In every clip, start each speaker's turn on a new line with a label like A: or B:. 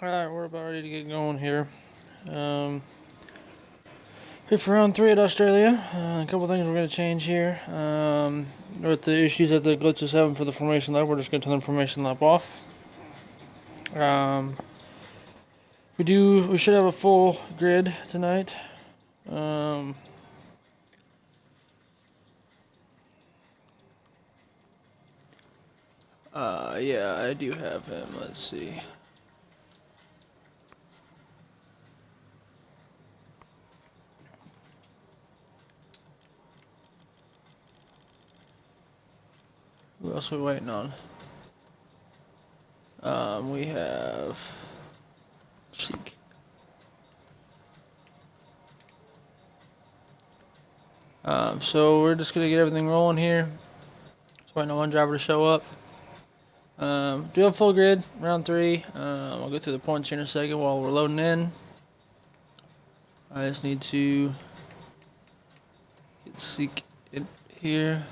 A: Alright, we're about ready to get going here. Here for round 3 at Australia. A couple things we're going to change here. With the issues that the glitch is having for the formation lap, we're just going to turn the formation lap off. We should have a full grid tonight. Yeah, I do have him. Let's see. Who else are we waiting on? We have Cheek. So we're just gonna get everything rolling here. Just waiting on one driver to show up. Do have full grid, round 3. I'll go through the points here in a second while we're loading in. I just need to get Seek in here.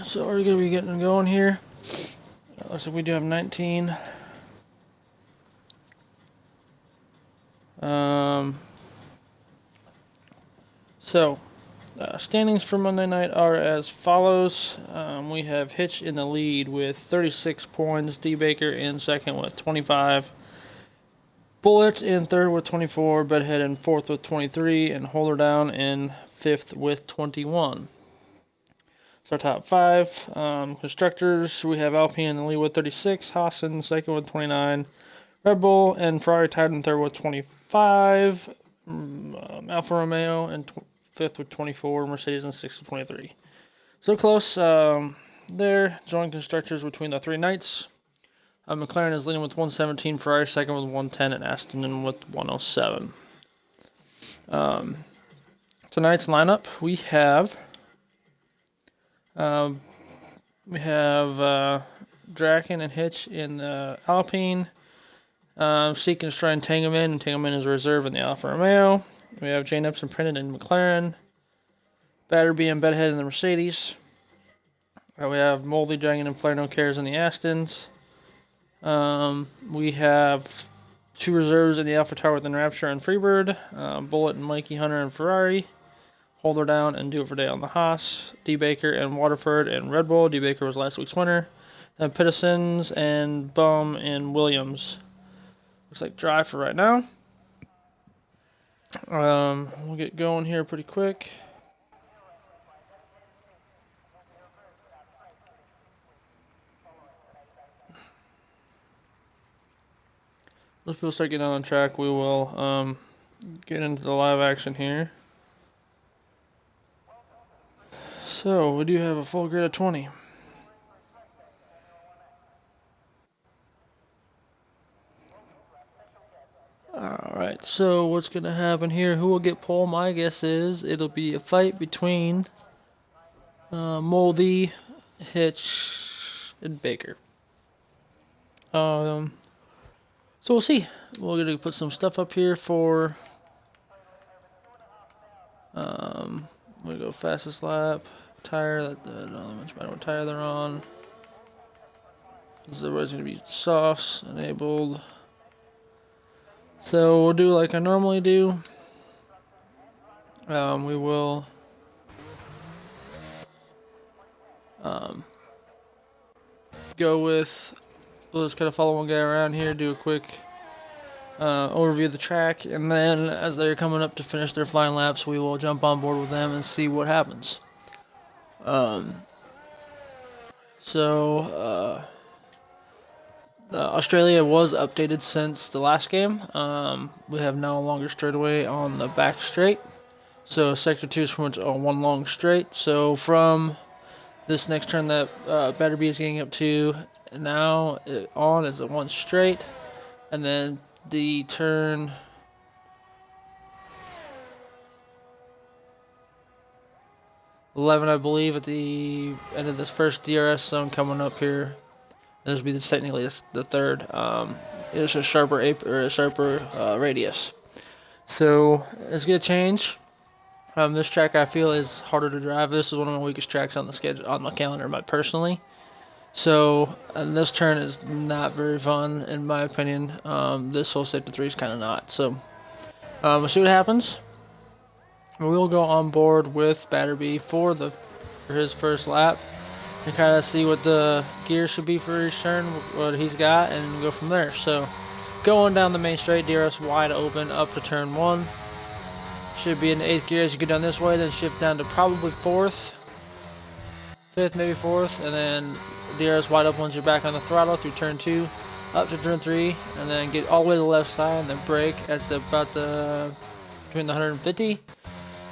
A: So we're gonna be getting going here. Looks like we do have 19. Standings for Monday night are as follows. We have Hitch in the lead with 36 points, D. Baker in second with 25, Bullet in third with 24, Bedhead in fourth with 23, and Holder Down in fifth with 21. So our top 5. Constructors, we have Alpine in the lead with 36, Haas in second with 29, Red Bull and Ferrari tied in third with 25, Alfa Romeo in fifth with 24, Mercedes in sixth with 23. So close there. Joint constructors between the 3 Knights. McLaren is leading with 117, Ferrari second with 110, and Aston with 107. Tonight's lineup, we have Draken and Hitch in the Alpine. Seek and try and Tangeman, and Tangeman is a reserve in the Alfa Romeo. We have Jane Epson printed in McLaren. Batterby and Bedhead in the Mercedes. We have Moldy, Dragon, and Flair No Cares in the Astons. We have 2 reserves in the Alpha Tower with Rapture and Freebird. Bullet and Mikey Hunter and Ferrari. Holder Down and Do It For Day on the Haas. D. Baker and Waterford and Red Bull. D. Baker was last week's winner. And Pittisons and Bum and Williams. Looks like dry for right now. We'll get going here pretty quick. Once people start getting on track, we will get into the live action here. So, we do have a full grid of 20. Alright, so what's going to happen here? Who will get pole? My guess is it'll be a fight between Moldy, Hitch, and Baker. So we'll see. We're going to put some stuff up here for... we go fastest lap. Tire, that doesn't much matter what tire they're on. This is always going to be softs enabled. So we'll do like I normally do. We will go with, we'll just kind of follow one guy around here, do a quick overview of the track, and then as they're coming up to finish their flying laps, we will jump on board with them and see what happens. Australia was updated since the last game. We have now a longer straightaway on the back straight. So Sector 2 is pretty much one long straight. So from this next turn that Batterby is getting up to now on is a one straight. And then the turn 11, I believe, at the end of this first DRS zone coming up here. This would be technically the third. It's a sharper radius. So it's gonna change. This track I feel is harder to drive. This is one of my weakest tracks on the schedule on my calendar, personally. So this turn is not very fun in my opinion. This whole sector 3 is kind of not. So we'll see what happens. We'll go on board with Batterby for his first lap and kind of see what the gear should be for each turn, what he's got, and go from there. So going down the main straight, DRS wide open up to turn 1. Should be in the 8th gear as you go down this way, then shift down to probably 4th, 5th, maybe 4th, and then DRS wide open once you're back on the throttle through turn 2, up to turn 3, and then get all the way to the left side and then brake at between the 150.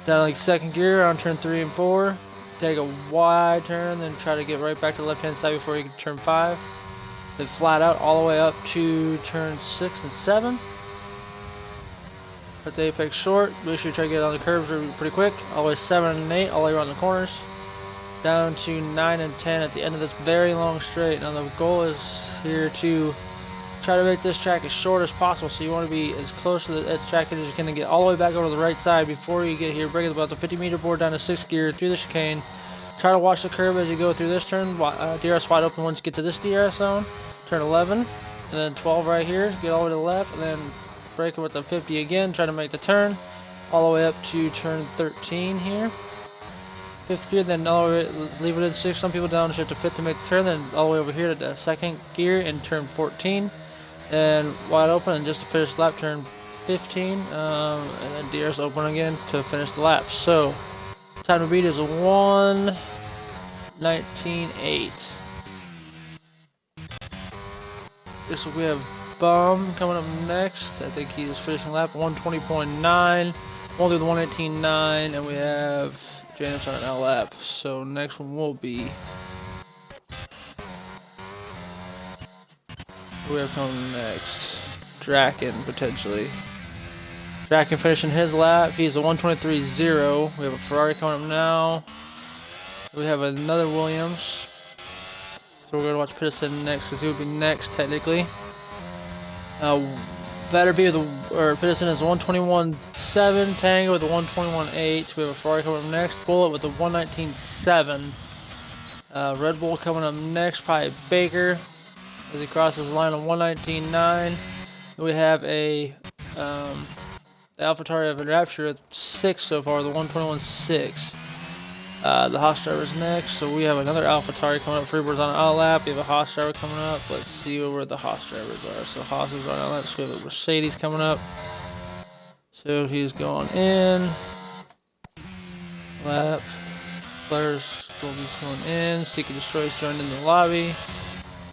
A: Down like 2nd gear on turn 3 and 4. Take a wide turn, then try to get right back to the left hand side before you get to turn 5. Then flat out all the way up to turn 6 and 7. Put the apex short. Make sure you try to get on the curves pretty quick. All the way 7 and 8, all the way around the corners. Down to 9 and 10 at the end of this very long straight. Now the goal is here to try to make this track as short as possible. So you want to be as close to the edge track as you can to get all the way back over to the right side before you get here. Brake at about the 50-meter board down to 6th gear through the chicane. Try to watch the curve as you go through this turn. DRS wide open once you get to this DRS zone. Turn 11 and then 12 right here. Get all the way to the left and then brake with the 50 again. Try to make the turn all the way up to turn 13 here. 5th gear, then all the way, leave it in 6. Some people down shift to 5th to make the turn, then all the way over here to the 2nd gear in turn 14. And wide open, and just to finish the lap, turn 15, and then DRS open again to finish the lap. So, time to beat is a 1:19.8. We have Bum coming up next. I think he's finishing lap 1:20.9. One through the 1:18.9, and we have James on an L lap. So next one will be. Who we have coming next? Draken, potentially. Draken finishing his lap. He's a 1:23.0. We have a Ferrari coming up now. We have another Williams. So we're going to watch Pedersen next because he would be next, technically. Batterby Pedersen is 1:21.7. Tango with a 1:21.8. We have a Ferrari coming up next. Bullet with a 1:19.7. Red Bull coming up next. Probably Baker as he crosses the line on 1:19.9. We have a AlphaTauri of Rapture at 6 so far, the 1:21.6. The Haas driver's next, so we have another AlphaTauri coming up. Freebird's on an out lap. We have a Haas driver coming up. Let's see where the Haas drivers are. So Haas is on out lap. So we have a Mercedes coming up. So he's going in. Lap. Flares will be going in. Seeker Destroy's joined in the lobby.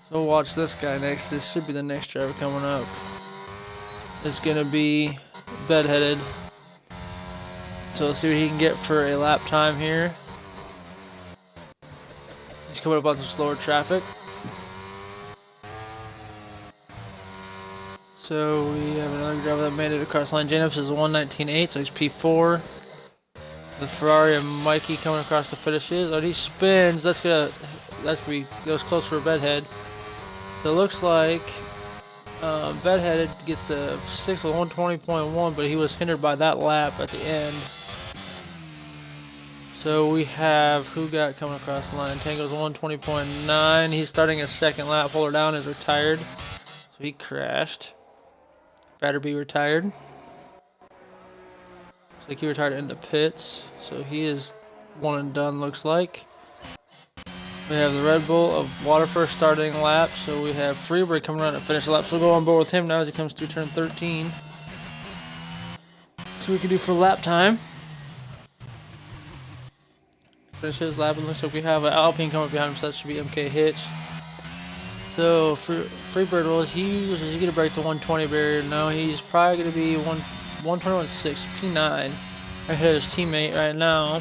A: So watch this guy next. This should be the next driver coming up. It's going to be Bedheaded. So let's see what he can get for a lap time here. He's coming up on some slower traffic. So we have another driver that made it across the line. Janus is a 1:19.8, so he's P4. The Ferrari and Mikey coming across the finishes. Oh, he spins. Goes close for a Bedhead. So it looks like Bedheaded gets a 6th with 1:20.1, but he was hindered by that lap at the end. So we have who got coming across the line. Tango's 1:20.9. He's starting his second lap. Puller down is retired. So he crashed. Batterby retired. Looks like he retired in the pits. So he is one and done, looks like. We have the Red Bull of Waterford starting lap. So we have Freebird coming around and finish the lap. So we'll go on board with him now as he comes through turn 13. See what we can do for lap time. Finish his lap, and looks like we have an Alpine coming behind him, so that should be MK Hitch. So Freebird, does he get a break to 120 barrier? No, he's probably going to be 1:21.6, P9. Right here, his teammate right now.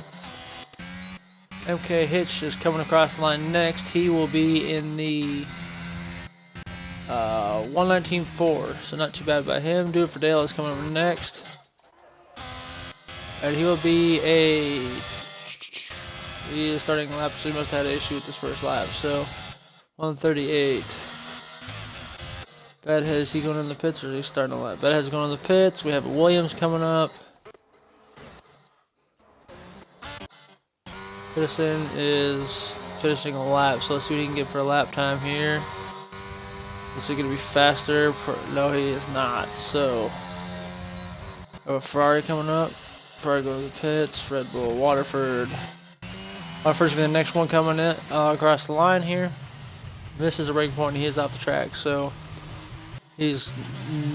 A: MK Hitch is coming across the line next. He will be in the 1:19.4, so not too bad by him. Do It For Dale is coming over next. And he will be he is starting a lap, so he must have had an issue with this first lap. So 1:38. Bedhead, is he going in the pits or is he starting a lap? Bedhead's going in the pits. We have Williams coming up. Citizen is finishing a lap, so let's see what he can get for a lap time here. Is he going to be faster? No, he is not. So, we have a Ferrari coming up. Ferrari goes to the pits. Red Bull, Waterford. Waterford's going to be the next one coming in across the line here. This is a break point and he is off the track, so he's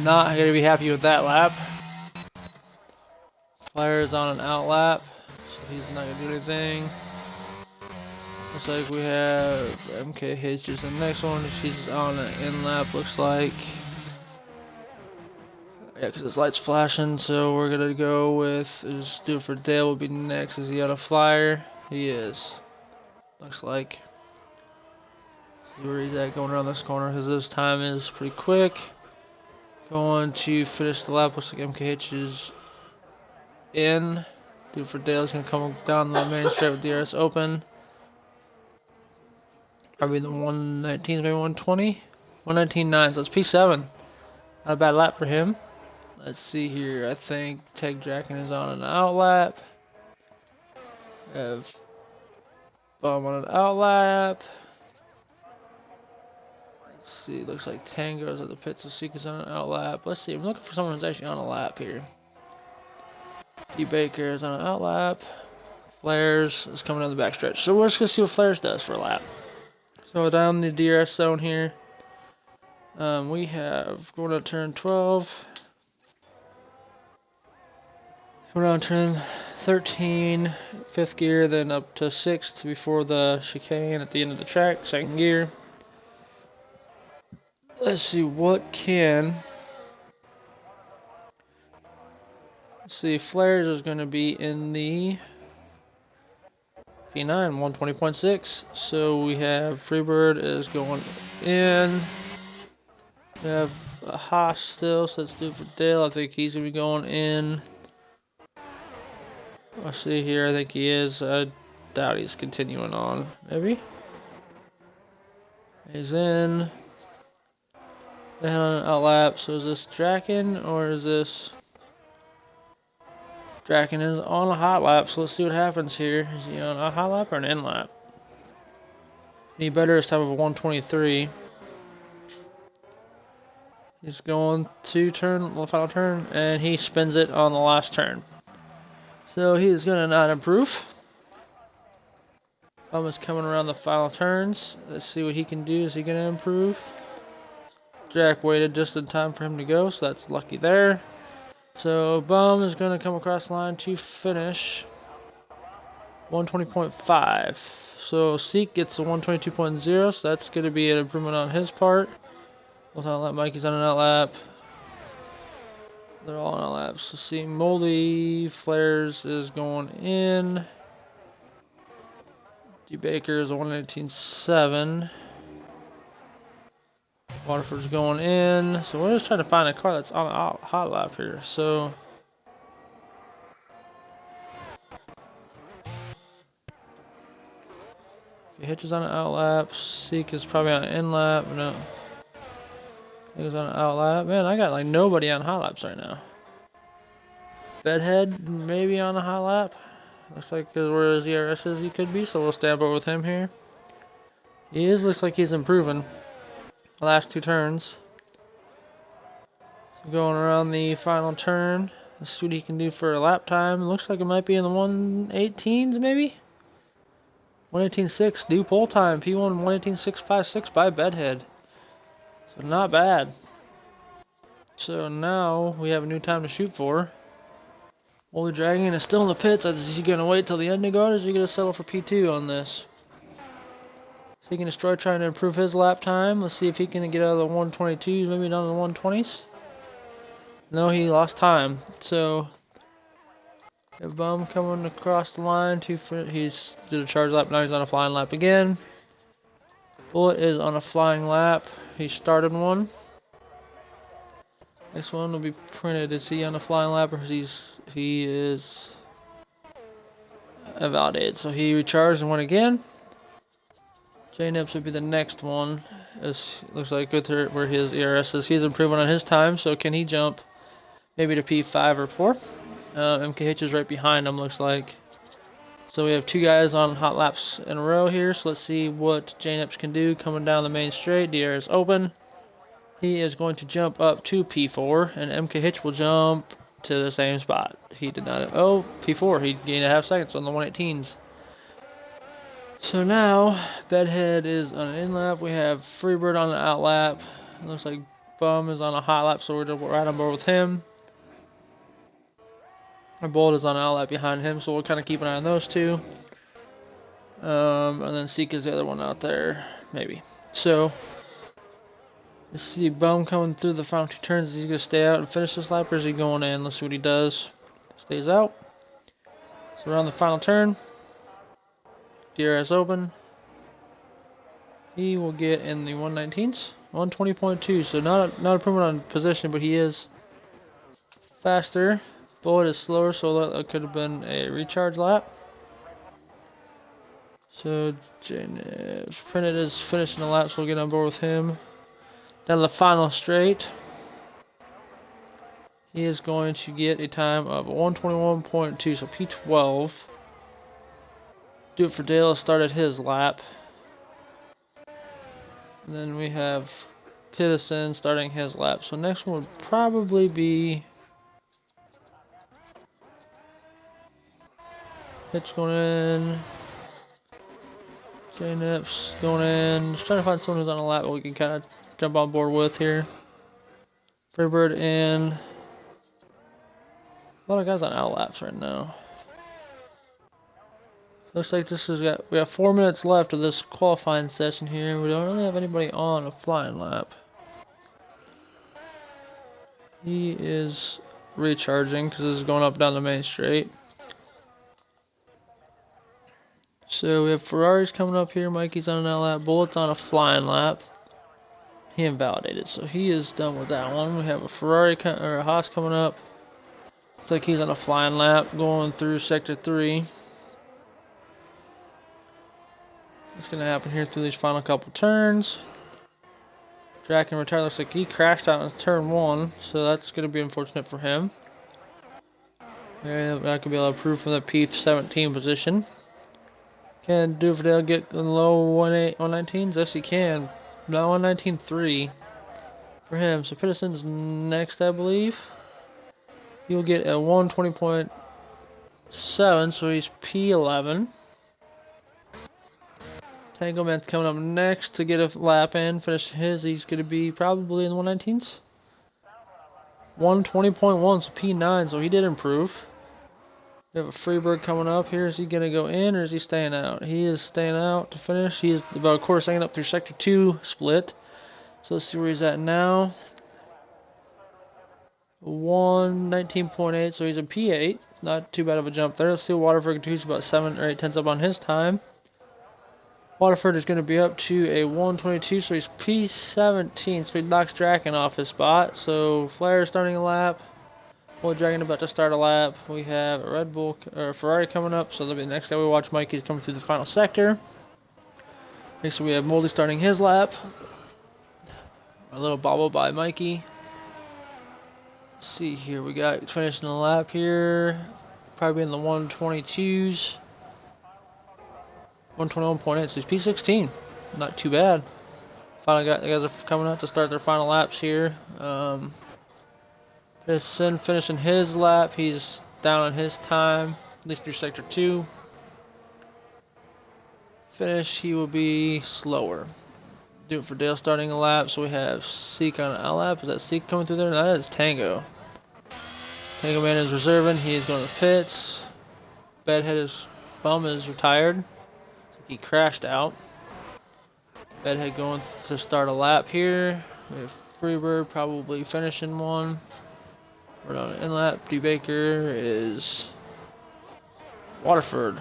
A: not going to be happy with that lap. Flyer is on an out lap, so he's not going to do anything. Looks like we have MK Hitch is the next one. She's on an in lap, looks like. Yeah, because his light's flashing, so we're going to go with, just do it for Dale will be next. Is he on a flyer? He is. Looks like. See where he's at going around this corner, because this time is pretty quick. Going to finish the lap. Looks like MKH is in. Do it for Dale. He's going to come down the main straight with DRS open. Probably the 119s, maybe 120? 119.9, so it's P7. Not a bad lap for him. Let's see here. I think Teg Jackin is on an out lap. Have Bum on an out lap. Let's see. Looks like Tango's at the pits. Sika's on an out lap. Let's see. I'm looking for someone who's actually on a lap here. D Baker is on an out lap. Flares is coming down the backstretch. So we're just going to see what Flares does for a lap. So down the DRS zone here, we have going to turn 12, going on turn 13, 5th gear, then up to 6th before the chicane at the end of the track, 2nd gear. Let's see what can. Let's see, Flares is going to be in the P9, 120.6. So we have Freebird is going in. We have a Haas still, so let's do it for Dale. I think he's going to be going in. Let's see here. I think he is. I doubt he's continuing on. Maybe. He's in. Then on an out lap. So is this Draken or is this... Draken is on a hot lap, so let's see what happens here. Is he on a hot lap or an in lap? Any better this time of a 123. He's going to turn, the final turn, and he spins it on the last turn. So he is going to not improve. Bum is coming around the final turns. Let's see what he can do. Is he going to improve? Jack waited just in time for him to go, so that's lucky there. So Bum is going to come across the line to finish 120.5. So Seek gets a 122.0, so that's going to be an improvement on his part. Both on a lap. Mikey's on an out lap. They're all on out laps. So see, Moldy Flares is going in. D Baker is a 119.7. Waterford's going in. So we're just trying to find a car that's on a hot lap here. So okay, Hitch is on an out lap. Seek is probably on an in lap. No. He was on an out lap. Man, I got like nobody on hot laps right now. Bedhead maybe on a hot lap. Looks like where his ERS is he could be, so we'll stamp over with him here. He is, looks like he's improving. The last 2 turns. So going around the final turn. Let's see what he can do for a lap time. Looks like it might be in the 118s maybe? 118.6 due pole time. P1 118.656 by Bedhead. So not bad. So now we have a new time to shoot for. Moldy Dragon is still in the pits. Is he going to wait till the end to go, or is he going to settle for P2 on this? So he can destroy trying to improve his lap time. Let's see if he can get out of the 122s, maybe down to the 120s. No, he lost time. So a Bum coming across the line to he's did a charge lap. Now he's on a flying lap again. Bullet is on a flying lap. He started one. Next one will be printed. Is he on a flying lap or he is invalidated? So he recharged and went again. J-Nips would be the next one. As looks like with her, where his ERS is, he's improving on his time. So can he jump maybe to P5 or 4? MKH is right behind him, looks like. So we have two guys on hot laps in a row here. So let's see what J-Nips can do coming down the main straight. DR is open. He is going to jump up to P4, and MKH will jump to the same spot. He did not. Oh, P4. He gained a half seconds on the 118s. So now, Bedhead is on an in lap. We have Freebird on the out lap. It looks like Bum is on a hot lap, so we're right on board with him. And Bolt is on an out lap behind him, so we'll kind of keep an eye on those two. And then Seek is the other one out there, maybe. So, let's see, Bum coming through the final two turns. Is he going to stay out and finish this lap, or is he going in? Let's see what he does. Stays out. So, around the final turn. DRS open. He will get in the 119s. 120.2, so not improvement on position, but he is faster. Bullet is slower, so that could have been a recharge lap. So Printed is finishing the lap, so we'll get on board with him. Down the final straight. He is going to get a time of 121.2, so P12. Do it for Dale started his lap. And then we have Pittison starting his lap. So next one would probably be Hitch going in. J-Nips going in. Just trying to find someone who's on a lap that we can kind of jump on board with here. Freebird in. A lot of guys on out laps right now. Looks like we have 4 minutes left of this qualifying session here. We don't really have anybody on a flying lap. He is recharging because this is going up down the main straight. So we have Ferraris coming up here. Mikey's on an out lap. Bullet's on a flying lap. He invalidated, so he is done with that one. We have a Ferrari or a Haas coming up. Looks like he's on a flying lap going through sector 3. What's going to happen here through these final couple turns? Draken retired. Looks like he crashed out in turn 1, so that's going to be unfortunate for him. And that could be able to improve from the P17 position. Can Duverdale get in the low 119s? Yes, he can. Now 119.3 for him. So Pittison's next, I believe. He will get a 120.7, so he's P11. Tango Man's coming up next to get a lap in, finish his. He's going to be probably in the 119s. 120.1, so P9, so he did improve. We have a Freebird coming up here. Is he going to go in or is he staying out? He is staying out to finish. He is about a quarter second up through sector 2 split. So let's see where he's at now. 119.8, so he's a P8. Not too bad of a jump there. Let's see what Waterford can do. He's about 7 or 8 tenths up on his time. Waterford is going to be up to a 122, so he's P17. So he knocks Draken off his spot. So Flair is starting a lap. Well, Dragon about to start a lap. We have a Red Bull or a Ferrari coming up, so that'll be the next guy we watch. Mikey's coming through the final sector. Next, we have Moldy starting his lap. A little bobble by Mikey. Let's see here. We got finishing the lap here. Probably in the 122s. 121.8, so he's P16. Not too bad. The guys are coming out to start their final laps here. Piston finishing his lap. He's down on his time, at least through sector 2. Finish, he will be slower. Do it for Dale starting a lap. So we have Seek on an lap. Is that Seek coming through there? No, that is Tango. Tango Man is reserving. He is going to the pits. Bum is retired. He crashed out. Bedhead going to start a lap here. We have Freebird probably finishing one. We're on an in-lap. D. Baker is Waterford.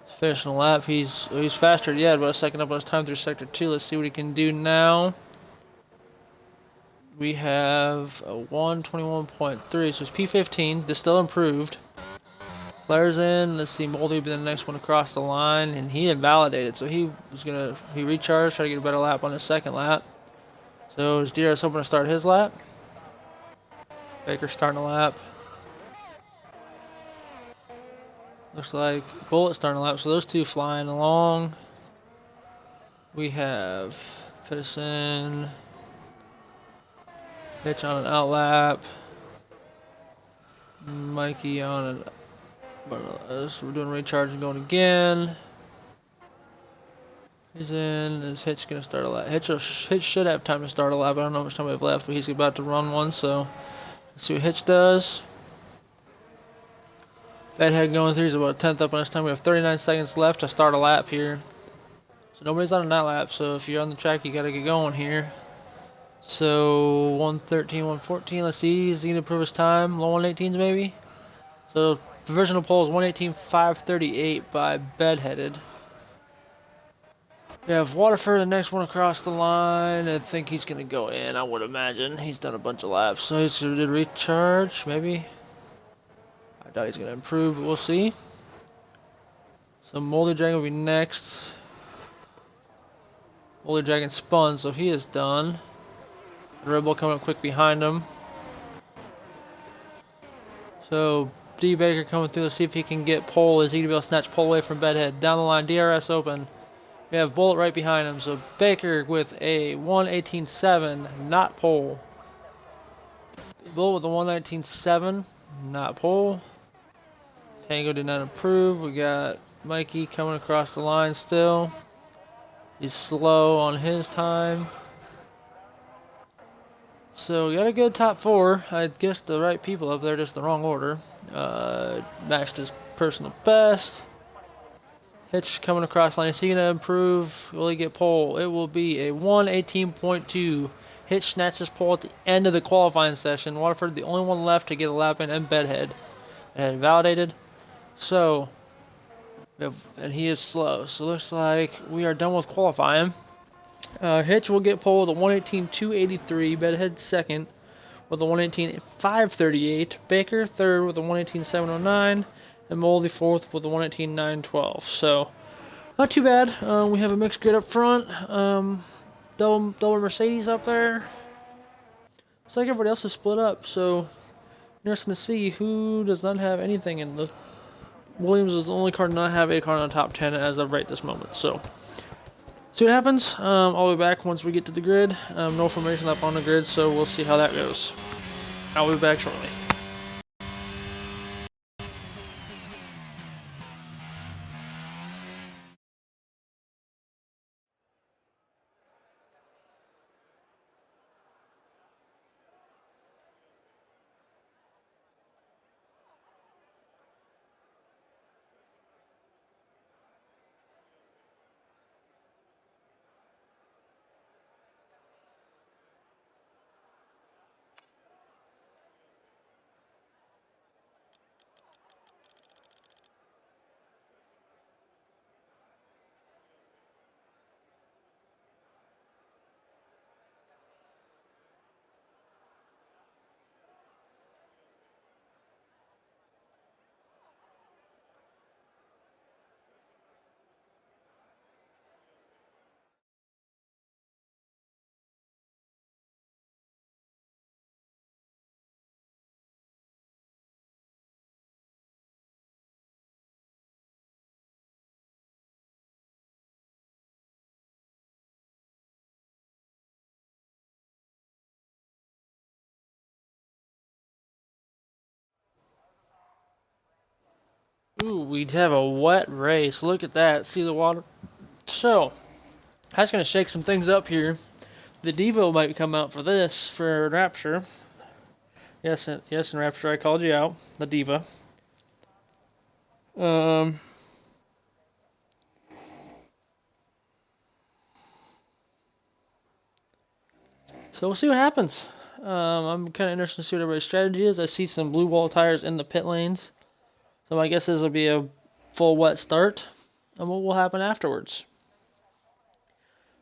A: He's finishing a lap. He's faster. Yeah, about a second up on his time through sector 2. Let's see what he can do now. We have a 121.3, so it's P15. This still improved. Flares in. Let's see, Moldy will be the next one across the line, and he invalidated, so he recharged, try to get a better lap on his second lap. So is DRS hoping to start his lap? Baker starting a lap. Looks like Bullet starting a lap, so those two flying along. We have Pedersen, Hitch on an out lap, Mikey on an. So we're doing recharging going again. He's in. Is Hitch gonna start a lap? Hitch should have time to start a lap. I don't know how much time we have left, but he's about to run one. So let's see what Hitch does. Bedhead going through. He's about a tenth up on his time. We have 39 seconds left to start a lap here. So nobody's on that lap. So if you're on the track, you gotta get going here. So 113, 114. Let's see. Is he gonna improve his time? Low 118s maybe. So provisional pole is 118.538 by Bedheaded. We have Waterford, the next one across the line. I think he's going to go in, I would imagine. He's done a bunch of laps. So he's going to recharge, maybe. I doubt he's going to improve, but we'll see. So Moldy Dragon will be next. Moldy Dragon spun, so he is done. Red Bull coming up quick behind him. So D Baker coming through. Let's see if he can get pole. Is he going to be able to snatch pole away from Bedhead? Down the line, DRS open. We have Bullet right behind him, so Baker with a 118.7, not pole. Bullet with a 119.7, not pole. Tango did not improve. We got Mikey coming across the line still. He's slow on his time. So we got a good top four. I guess the right people up there, just the wrong order. Matched his personal best. Hitch coming across line. Is he going to improve? Will he get pole? It will be a 118.2. Hitch snatches pole at the end of the qualifying session. Waterford, the only one left to get a lap in, and Bedhead. And validated. So, and he is slow. So looks like we are done with qualifying. Hitch will get pole with a 118.283. Bedhead second with a 118.538. Baker third with a 118.709. And Moldy fourth with a 118.912. So, not too bad. We have a mixed grid up front. Double Mercedes up there. Looks like everybody else is split up. So, interesting to see who does not have anything in the. Williams is the only car to not have a car in the top 10 as of right this moment. So, see what happens. I'll be back once we get to the grid. No formation lap on the grid, so we'll see how that goes. I'll be back shortly. Ooh, we have a wet race. Look at that. See the water? So, that's going to shake some things up here. The Devo might come out for this, for Rapture. Yes, and Rapture, I called you out. The Diva. So we'll see what happens. I'm kind of interested to see what everybody's strategy is. I see some blue wall tires in the pit lanes. So my guess is it'll be a full wet start. And what will happen afterwards?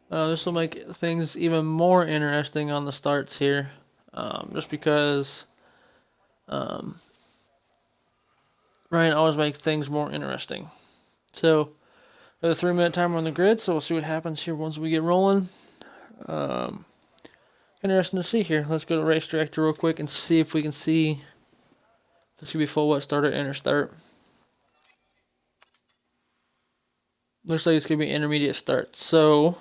A: This will make things even more interesting on the starts here. Just because Rain always makes things more interesting. So, we have a 3-minute timer on the grid, so we'll see what happens here once we get rolling. Interesting to see here. Let's go to race director real quick and see if we can see if this could be full wet start or inner start. Looks like it's going to be intermediate start. So,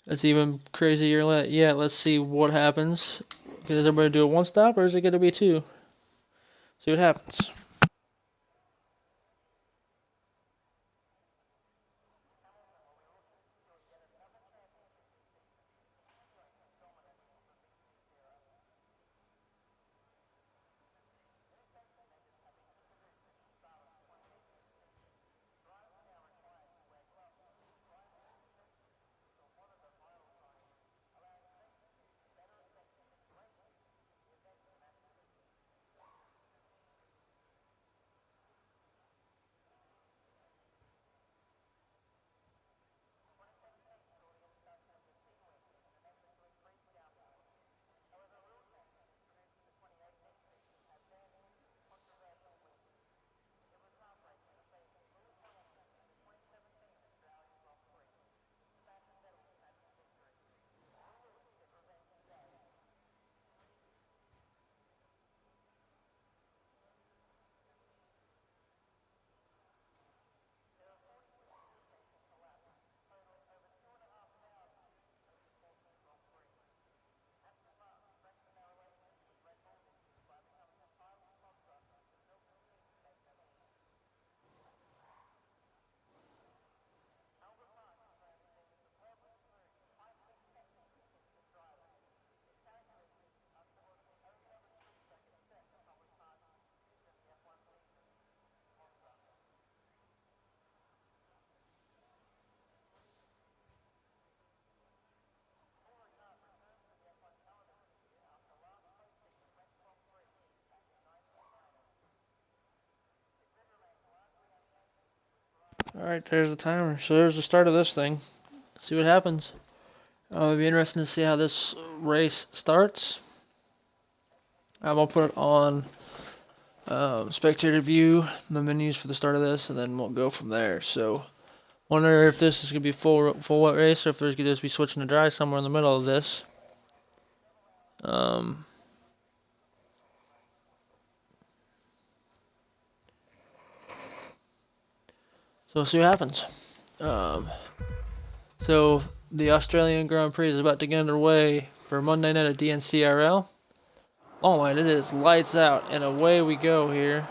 A: that's even crazier yet. Let's see what happens. Does everybody do a one stop or is it going to be two? See what happens. Alright, there's the timer. So there's the start of this thing. See what happens. It'll be interesting to see how this race starts. I'm going to put it on spectator view, the menus for the start of this, and then we'll go from there. So, wonder if this is going to be full wet race or if there's going to just be switching to dry somewhere in the middle of this. So we'll see what happens. So the Australian Grand Prix is about to get underway for Monday night at DNCRL. Oh man, it is lights out and away we go here.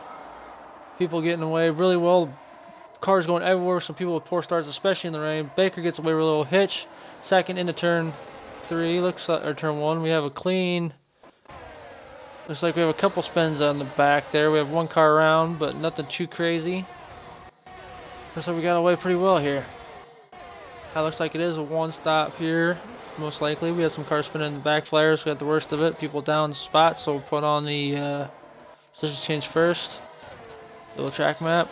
A: People getting away really well. Cars going everywhere. Some people with poor starts, especially in the rain. Baker gets away with a little hitch. Second into turn 3, looks like, or turn 1. We have a clean. Looks like we have a couple spins on the back there. We have one car around, but nothing too crazy. Looks like we got away pretty well here. That looks like it is a one stop here, most likely. We had some cars spinning in the back flares. We got the worst of it. People down spots, so we'll put on the position change first. Little track map.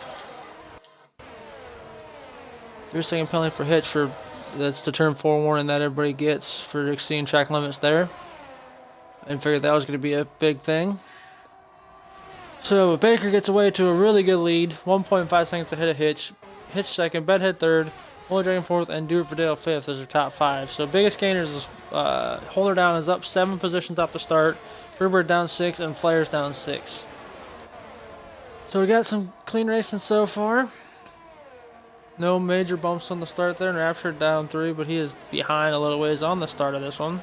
A: 3-second penalty for hitch for that's the turn 4 warning that everybody gets for exceeding track limits there. I figured that was going to be a big thing. So Baker gets away to a really good lead. 1.5 seconds ahead of Hitch. Hitch second, Bedhead third, Holy Dragon fourth, and Do It For Dale fifth as their top 5. So biggest gainers is Holder Down is up 7 positions off the start. Freebird down 6, and Flares down 6. So we got some clean racing so far. No major bumps on the start there. And Rapture down 3, but he is behind a little ways on the start of this one.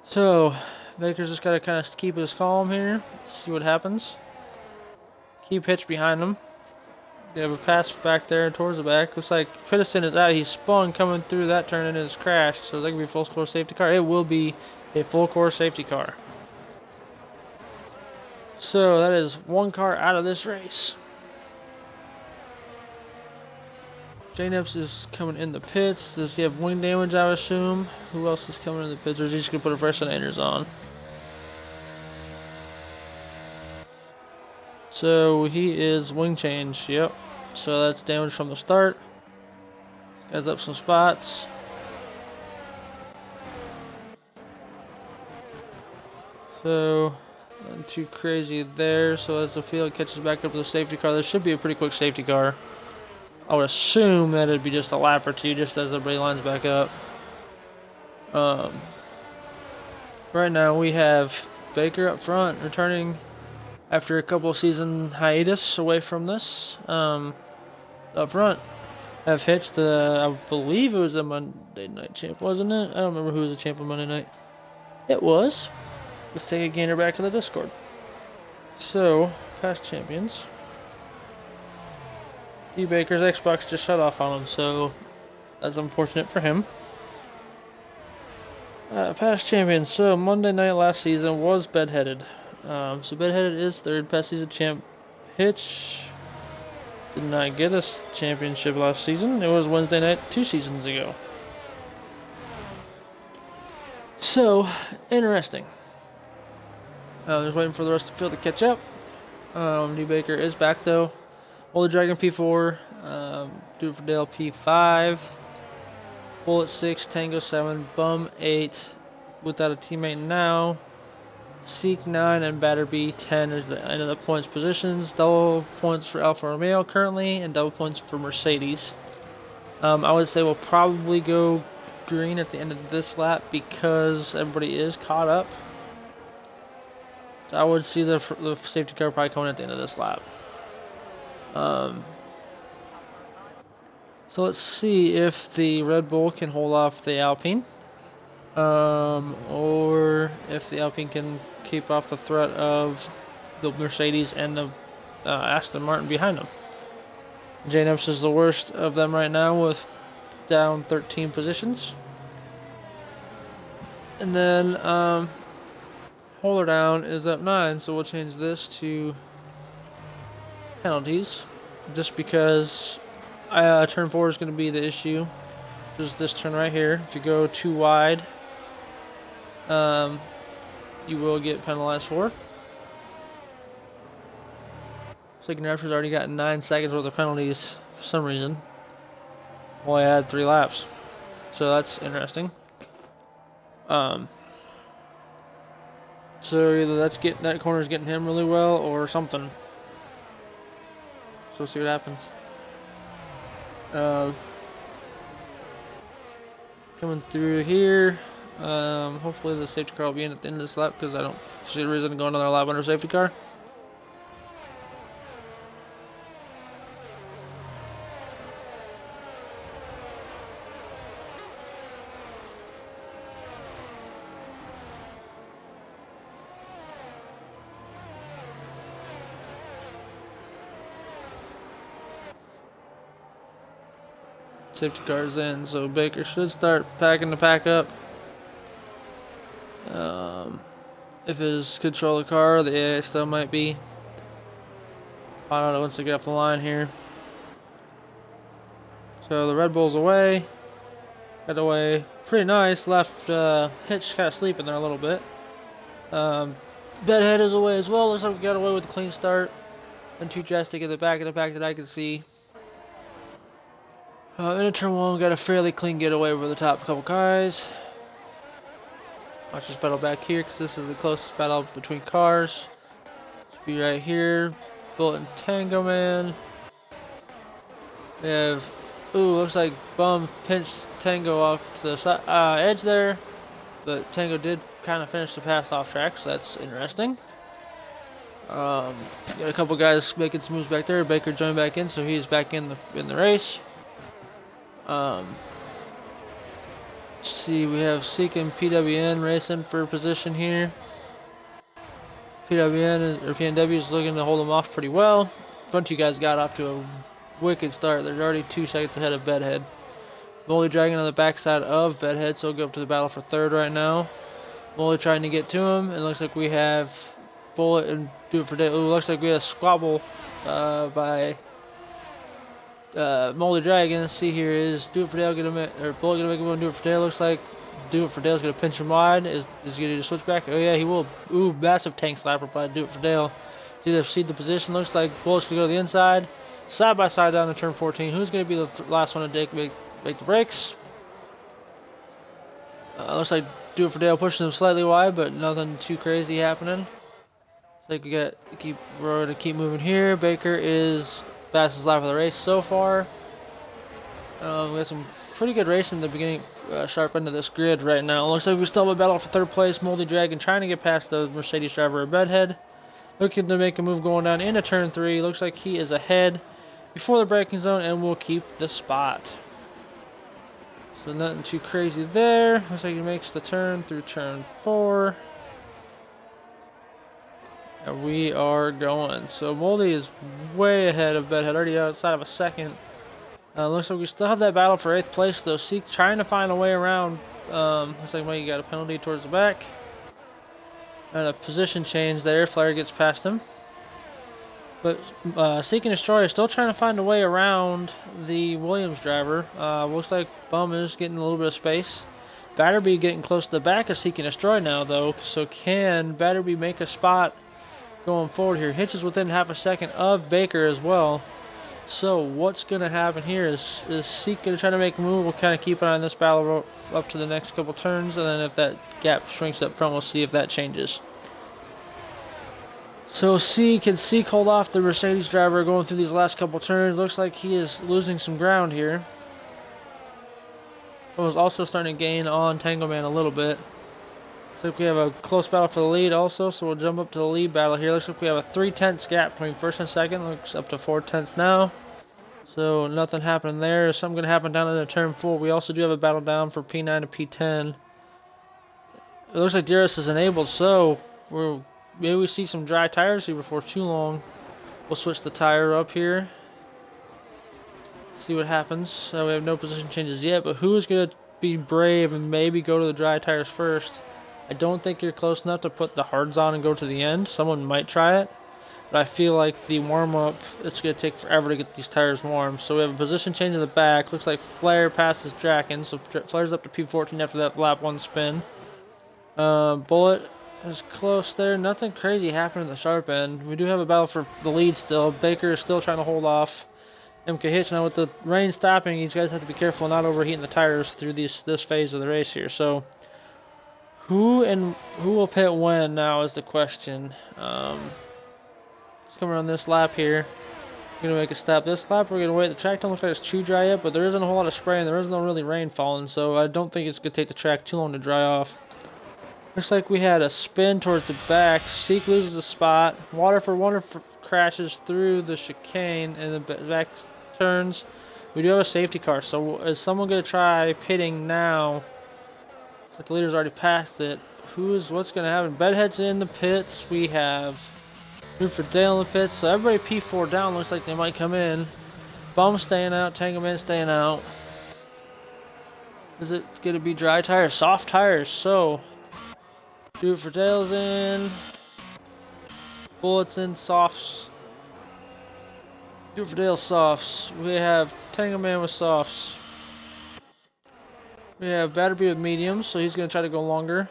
A: So Baker's just got to kind of keep his calm here. See what happens. Keep Hitch behind him. They have a pass back there towards the back. Looks like Peterson is out. He spun coming through that turn and has crashed. So that could be a full course safety car. It will be a full course safety car. So that is one car out of this race. J-Nips is coming in the pits. Does he have wing damage, I would assume? Who else is coming in the pits? Or is he just going to put a fresh inners on? So he is wing change. Yep. So that's damage from the start. Guys up some spots. So Nothing too crazy there. So as the field catches back up to the safety car, this should be a pretty quick safety car. I would assume that it'd be just a lap or two, just as everybody lines back up. Right now we have Baker up front, returning after a couple of season hiatus away from this. Up front, have Hitch, I believe it was a Monday night champ, wasn't it? I don't remember who was the champ on Monday night. It was. Let's take a gander back to the Discord. So, past champions. D. Baker's Xbox just shut off on him, so that's unfortunate for him. Past champions. So, Monday night last season was Bedheaded. So, Bedheaded is third past season champ. Hitch did not get a championship last season. It was Wednesday night 2 seasons ago. So, interesting. Just waiting for the rest of the field to catch up. D. Baker is back though. Holy Dragon P4, Do It For Dale P5, Bullet 6, Tango 7, Bum 8, Without a Teammate Now, Seek 9, and Batter B 10 is the end of the points positions. Double points for Alfa Romeo currently, and double points for Mercedes. I would say we'll probably go green at the end of this lap because everybody is caught up. So I would see the safety car probably coming at the end of this lap. So let's see if the Red Bull can hold off the Alpine, or if the Alpine can keep off the threat of the Mercedes and the Aston Martin behind them. JNEPS is the worst of them right now with down 13 positions. And then Holder Down is up 9, so we'll change this to penalties, just because turn 4 is going to be the issue. There's this turn right here. If you go too wide, you will get penalized for. So Raptor's already got 9 seconds worth of penalties for some reason. Well, I had 3 laps, so that's interesting. So either that corner's getting him really well or something. So we'll see what happens. Coming through here. Hopefully the safety car will be in at the end of this lap because I don't see a reason to go another lap under safety car. Safety car's in, so Baker should start packing the pack up. If his control of the car, the AI still might be. Find out once they get off the line here. So the Red Bull's away. Got away pretty nice. Left Hitch kind of sleeping there a little bit. Bedhead is away as well. Looks like we got away with a clean start. And 2 Jastic at the back of the pack that I can see. In turn 1, got a fairly clean getaway over the top couple cars. Watch this battle back here because this is the closest battle between cars. Should be right here. Bullet and Tango Man. We have, looks like Bum pinched Tango off to the edge there. But Tango did kind of finish the pass off track, so that's interesting. Got a couple guys making some moves back there. Baker joined back in, so he's back in the race. Let's see, we have Seek and PWN racing for position here. PNW is looking to hold them off pretty well. Front two guys got off to a wicked start. They're already 2 seconds ahead of Bedhead. Molly Dragon on the backside of Bedhead, so he'll go up to the battle for third right now. Molly trying to get to him, and it looks like we have Bullet and Do It For Dale. Looks like we have a squabble by Moldy Dragon. Let's see here, is Do It For Dale Bullet gonna make him Do It For Dale? Looks like Do It For Dale's gonna pinch him wide. Is he gonna do a switchback? Oh yeah, he will. Ooh, massive tank slapper by Do It For Dale. See, they've seed the position. Looks like Bullet's gonna go to the inside. Side by side down to turn 14. Who's gonna be the last one to make the brakes? Looks like Do It For Dale pushing him slightly wide, but nothing too crazy happening. So we're gonna keep moving here. Baker is fastest lap of the race so far. We got some pretty good racing in the beginning, sharp end of this grid right now. Looks like we still have a battle for third place. Moldy Dragon trying to get past the Mercedes driver at Bedhead. Looking to make a move going down into turn 3. Looks like he is ahead before the braking zone and will keep the spot. So nothing too crazy there. Looks like he makes the turn through turn 4. And we are going. So Moldy is way ahead of Bedhead, already outside of a second. Looks like we still have that battle for 8th place, though. Seek trying to find a way around. Looks like Mikey got a penalty towards the back. And a position change there. Flare gets past him. But Seek and Destroy is still trying to find a way around the Williams driver. Looks like Bum is getting a little bit of space. Batterby getting close to the back of Seek and Destroy now, though. So can Batterby make a spot going forward here? Hitch is within half a second of Baker as well. So what's going to happen here is Seek going to try to make a move. We'll kind of keep an eye on this battle up to the next couple turns, and then if that gap shrinks up front, we'll see if that changes. So can Seek hold off the Mercedes driver going through these last couple turns? Looks like he is losing some ground here. But was also starting to gain on Tango Man a little bit. Looks like we have a close battle for the lead also, so we'll jump up to the lead battle here. Looks like we have a 3/10 gap between first and second. Looks up to 4/10 now. So nothing happening there. Something going to happen down into turn 4. We also do have a battle down for P9 to P10. It looks like DRS is enabled, so maybe we see some dry tires here before too long. We'll switch the tire up here. See what happens. We have no position changes yet, but who is going to be brave and maybe go to the dry tires first? I don't think you're close enough to put the hards on and go to the end. Someone might try it, but I feel like the warm-up, it's going to take forever to get these tires warm. So we have a position change in the back. Looks like Flare passes Draken, so Flare's up to P14 after that lap 1 spin. Bullet is close there. Nothing crazy happened in the sharp end. We do have a battle for the lead still. Baker is still trying to hold off MK Hitch. Now with the rain stopping, these guys have to be careful not overheating the tires through this phase of the race here. So who will pit when now is the question. Let's come around this lap here. We're going to make a stop this lap. We're going to wait. The track don't look like it's too dry yet, but there isn't a whole lot of spray and there isn't no really rain falling, so I don't think it's going to take the track too long to dry off. Looks like we had a spin towards the back. Seek loses a spot. Water for Wonder crashes through the chicane and the back turns. We do have a safety car, so is someone going to try pitting now? Looks like the leader's already passed it. What's going to happen? Bedhead's in the pits. We have Root for Dale in the pits, so everybody P4 down. Looks like they might come in. Bum staying out. Tango Man staying out. Is it going to be dry tires? Soft tires, so Do It for Dale's in. Bullets in, softs. Do It for Dale softs. We have Tango Man with softs. We have Batterby with mediums, so he's going to try to go longer.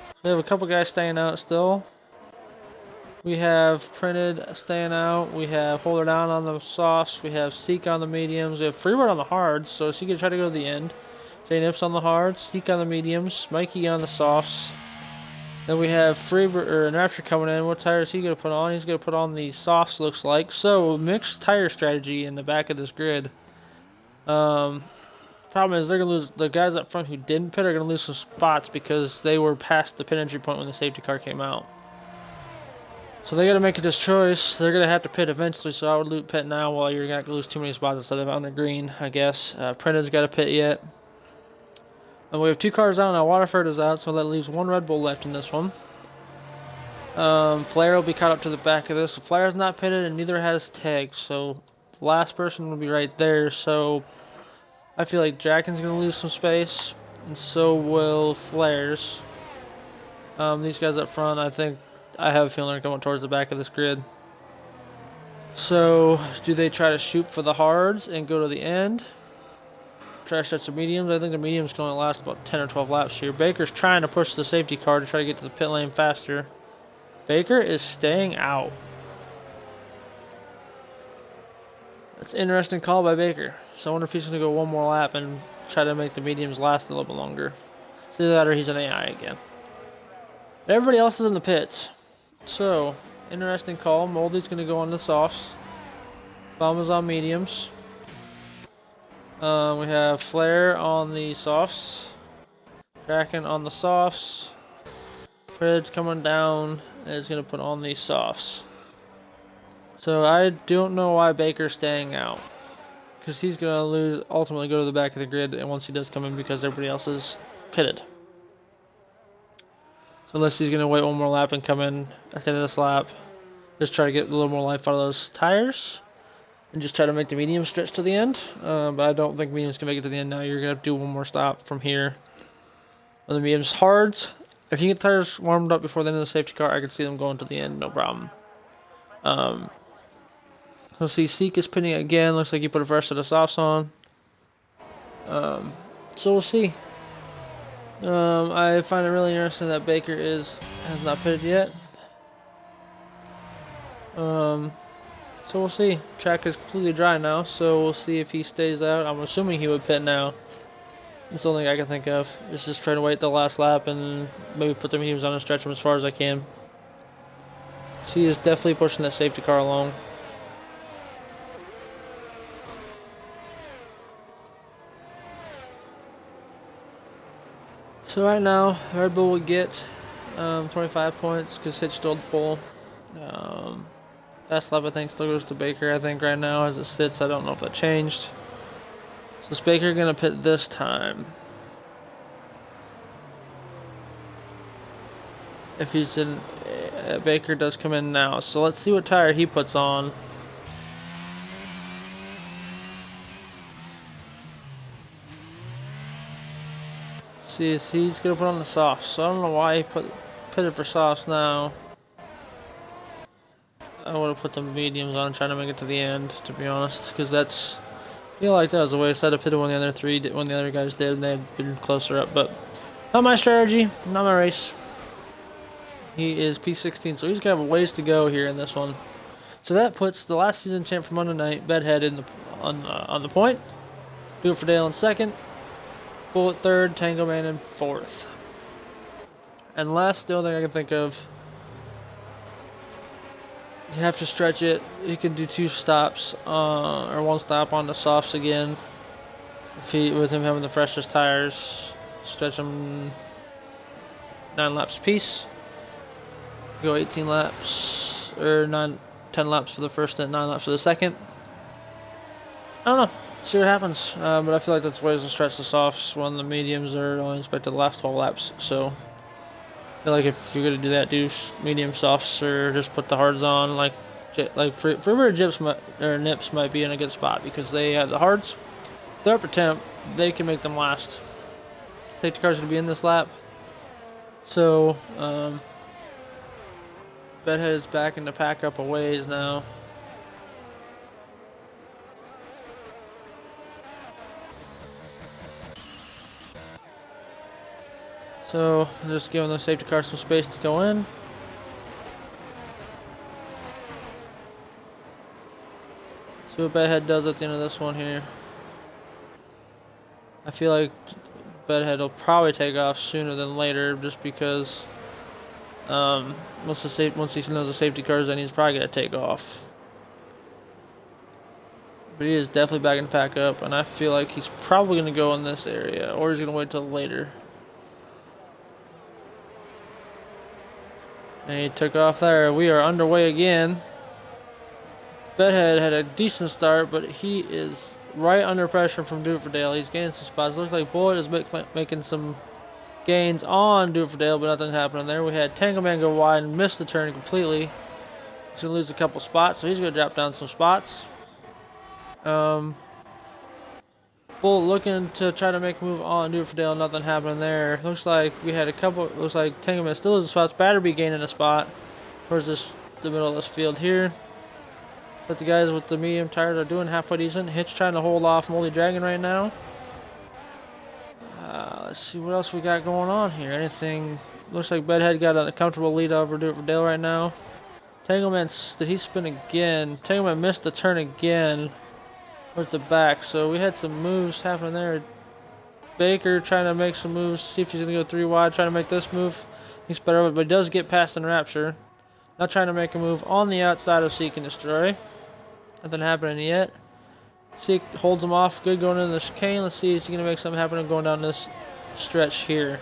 A: So we have a couple guys staying out still. We have Printed staying out. We have Holder Down on the softs. We have Seek on the mediums. We have Freebird on the hards, so Seek going to try to go to the end. Jay Nips on the hards. Seek on the mediums. Mikey on the softs. Then we have Rapture coming in. What tire is he going to put on? He's going to put on the softs, looks like. So, mixed tire strategy in the back of this grid. Problem is, they're going to lose. The guys up front who didn't pit are going to lose some spots because they were past the pit entry point when the safety car came out. So they got to make this choice. They're going to have to pit eventually, so I would loot pit now while you're not going to lose too many spots instead of on the green, I guess. Printed's got to pit yet. And we have 2 cars out now. Waterford is out, so that leaves 1 Red Bull left in this one. Flare will be caught up to the back of this. So Flare's not pitted, and neither has tags. So the last person will be right there. So I feel like Draken's going to lose some space, and so will Flare's. These guys up front, I have a feeling they're going towards the back of this grid. So do they try to shoot for the hards and go to the end? Try to stretch the mediums. I think the mediums can only last about 10 or 12 laps here. Baker's trying to push the safety car to try to get to the pit lane faster. Baker is staying out. That's an interesting call by Baker. So I wonder if he's going to go one more lap and try to make the mediums last a little bit longer. It's either that or he's an AI again. Everybody else is in the pits. So, interesting call. Moldy's going to go on the softs. Bomb is on mediums. We have Flare on the softs. Kraken on the softs. Fred's coming down and is going to put on the softs. So I don't know why Baker's staying out. Because he's going to ultimately go to the back of the grid and once he does come in because everybody else is pitted. So unless he's going to wait one more lap and come in at the end of this lap. Just try to get a little more life out of those tires. And just try to make the medium stretch to the end. But I don't think mediums can make it to the end now. You're going to have to do one more stop from here. On the mediums hards. If you get the tires warmed up before the end of the safety car, I can see them going to the end, no problem. So see, Seek is pinning again. Looks like he put a fresh set of softs on. So we'll see. I find it really interesting that Baker has not pitted yet. So we'll see. Track is completely dry now, so we'll see if he stays out. I'm assuming he would pit now. That's the only thing I can think of. Is just trying to wait the last lap and maybe put the mediums on and stretch them as far as I can. So he is definitely pushing that safety car along. So right now, Red Bull would get 25 points because Hitch stole the pole. Fast lap I think still goes to Baker. I think right now as it sits, I don't know if that changed. So is Baker gonna pit this time? If he's in, Baker does come in now. So let's see what tire he puts on. See, he's gonna put on the softs. So I don't know why he pitted for softs now. I would have put the mediums on, trying to make it to the end, to be honest, because I feel like that was the way I said I pitted when the other guys did, and they had been closer up. But not my strategy, not my race. He is P16, so he's gonna have a ways to go here in this one. So that puts the last season champ from Monday night, Bedhead, on the point. Do it for Dale in second. Bullet third, Tango Man in fourth. And last, the only thing I can think of, you have to stretch it. You can do 2 stops, or 1 stop on the softs again. With him having the freshest tires, stretch them 9 laps apiece. Go 18 laps, or 10 laps for the first and 9 laps for the second. I don't know. See what happens. But I feel like that's ways to stretch the softs when the mediums are only expected to last 12 laps. So I feel like if you're gonna do that, do medium softs or just put the hards on. Like Freebird Jips or Nips might be in a good spot because they have the hards. They're up to temp. They can make them last. Safety car's gonna be in this lap. So Bedhead is back in the pack up a ways now. So, just giving the safety car some space to go in. See what Bedhead does at the end of this one here. I feel like Bedhead will probably take off sooner than later just because once he knows the safety car's in, he's probably going to take off. But he is definitely back in pack up, and I feel like he's probably going to go in this area, or he's going to wait till later. And he took off there. We are underway again. Bedhead had a decent start, but he is right under pressure from Do It For Dale. He's gaining some spots. Looks like Bullet is making some gains on Do It For Dale, but nothing happening there. We had Tango Man go wide and miss the turn completely. He's going to lose a couple spots, so he's going to drop down some spots. Bullet looking to try to make a move on Do It For Dale, nothing happening there. Looks like we had a couple, looks like Tango Man still losing spots. Battery gaining a spot towards the middle of this field here. But the guys with the medium tires are doing halfway decent. Hitch trying to hold off Moldy Dragon right now. Let's see what else we got going on here. Anything? Looks like Bedhead got a comfortable lead over Do It For Dale right now. Tango Man, did he spin again? Tango Man missed the turn again. Where's the back? So we had some moves happening there. Baker trying to make some moves. See if he's going to go 3 wide. Trying to make this move. He's better, but he does get past Enrapture. Now trying to make a move on the outside of Seek and Destroy. Nothing happening yet. Seek holds him off. Good going into the chicane. Let's see if he's going to make something happen going down this stretch here.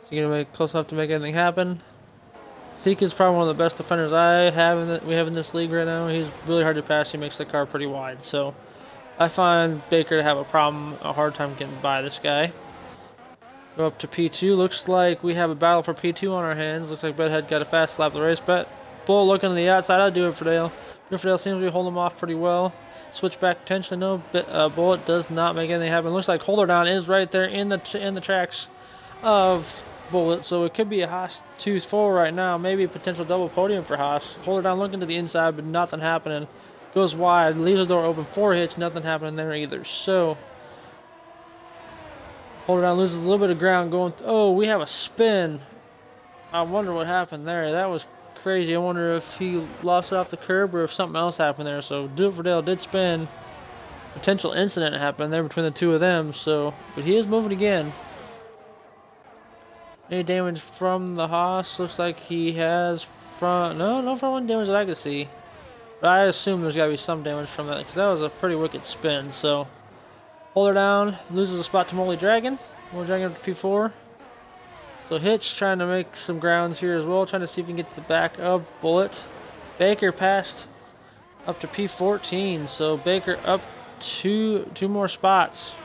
A: Is he going to make close enough to make anything happen? Seek is probably one of the best defenders we have in this league right now. He's really hard to pass. He makes the car pretty wide. So I find Baker to have a hard time getting by this guy. Go up to P2. Looks like we have a battle for P2 on our hands. Looks like Bedhead got a fast lap of the race. But Bull looking to the outside. I'll do it for Dale. Dale seems to be holding him off pretty well. Switch back potentially. No, Bullet does not make anything happen. Looks like Holder Down is right there in the tracks of Bullet. So it could be a Haas 2-4 right now. Maybe a potential double podium for Haas. Holder Down looking to the inside, but nothing happening. Goes wide. Leaves the door open for Hitch. Nothing happening there either. So Holder Down loses a little bit of ground going. Oh, we have a spin. I wonder what happened there. That was crazy. I wonder if he lost it off the curb or if something else happened there. So Do It For Dale did spin. Potential incident happened there between the two of them. So, but he is moving again. Any damage from the Haas? Looks like he has no front end damage that I could see. But I assume there's got to be some damage from that because that was a pretty wicked spin. So Holder Down loses a spot to Moldy Dragon. Moldy Dragon up to P4. So Hitch trying to make some grounds here as well, trying to see if he can get to the back of Bullet. Baker passed up to P14, so Baker up two more spots.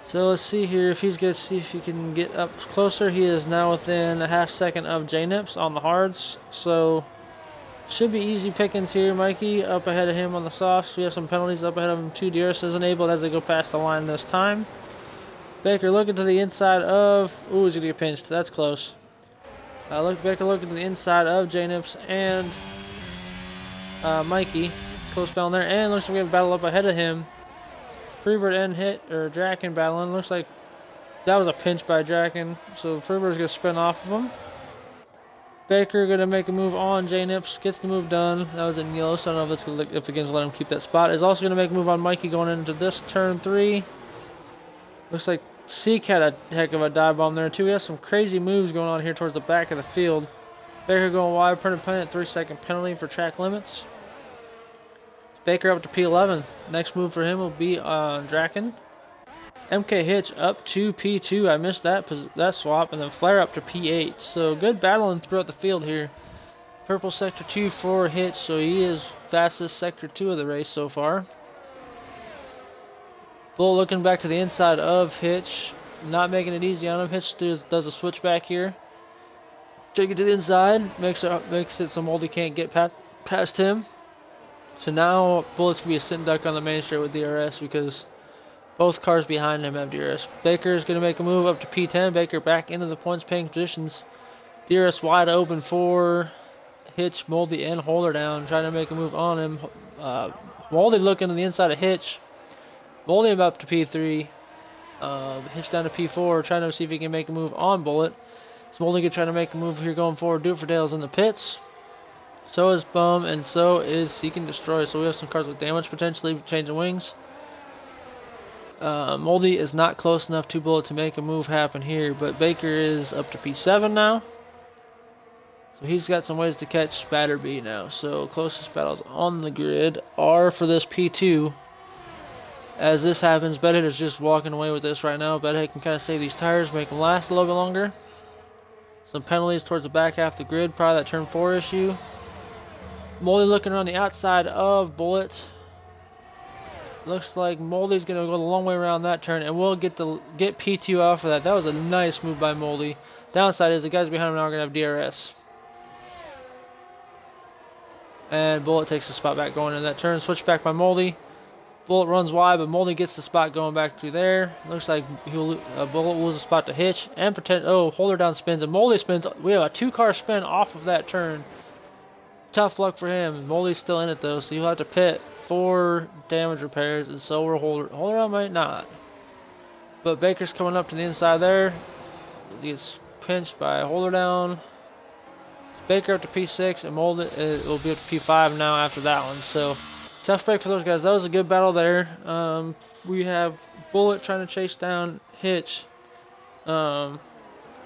A: So let's see here if he's going to see if he can get up closer. He is now within a half second of J-Nips on the hards, so should be easy pickings here. Mikey up ahead of him on the softs. We have some penalties up ahead of him. 2 DRS is enabled as they go past the line this time. Baker looking to the inside of... Ooh, he's going to get pinched. That's close. Baker looking to the inside of J-Nips and Mikey. Close battle there. And looks like we have a battle up ahead of him. Freebird and Draken battling. Looks like that was a pinch by Draken. So Freebird's going to spin off of him. Baker going to make a move on J-Nips. Gets the move done. That was in yellow, so I don't know if it's going to let him keep that spot. Is also going to make a move on Mikey going into this turn 3. Looks like Seek had a heck of a dive bomb there too. We have some crazy moves going on here towards the back of the field. Baker going wide, printed penalty, 3-second penalty for track limits. Baker up to P11. Next move for him will be on Draken. MK Hitch up to P2. I missed that swap, and then Flare up to P8. So good battling throughout the field here. Purple sector 2 for Hitch, so he is fastest sector 2 of the race so far. Bull looking back to the inside of Hitch, not making it easy on him. Hitch does a switchback here. Take it to the inside, makes it so Moldy can't get past him. So now Bullet's gonna be a sit and duck on the main straight with DRS because both cars behind him have DRS. Baker is gonna make a move up to P10. Baker back into the points paying positions. DRS wide open for Hitch, Moldy, and Holder Down, trying to make a move on him. Moldy looking to the inside of Hitch. Moldy up to P3. Hitch down to P4, trying to see if he can make a move on Bullet. So Moldy trying to make a move here going forward. Do It For Dale's in the pits. So is Bum, and so is Seek and Destroy. So we have some cars with damage potentially, changing wings. Moldy is not close enough to Bullet to make a move happen here, but Baker is up to P7 now. So he's got some ways to catch Spatterby now. So closest battles on the grid are for this P2. As this happens, Bedhead is just walking away with this right now. Bedhead can kind of save these tires, make them last a little bit longer. Some penalties towards the back half of the grid, probably that turn 4 issue. Moldy looking around the outside of Bullet. Looks like Moldy's going to go the long way around that turn, and we'll get P2 off of that. That was a nice move by Moldy. Downside is the guys behind him now are going to have DRS. And Bullet takes the spot back going in that turn. Switch back by Moldy. Bullet runs wide, but Moldy gets the spot going back to there. Looks like Bullet will lose a spot to Hitch. And Holder Down spins, and Moldy spins. We have a 2-car spin off of that turn. Tough luck for him. Moldy's still in it, though, so you'll have to pit for damage repairs, and so will Holder Down might not. But Baker's coming up to the inside there. He gets pinched by Holder Down. Baker up to P6, and Moldy will be up to P5 now after that one. So tough break for those guys. That was a good battle there. We have Bullet trying to chase down Hitch.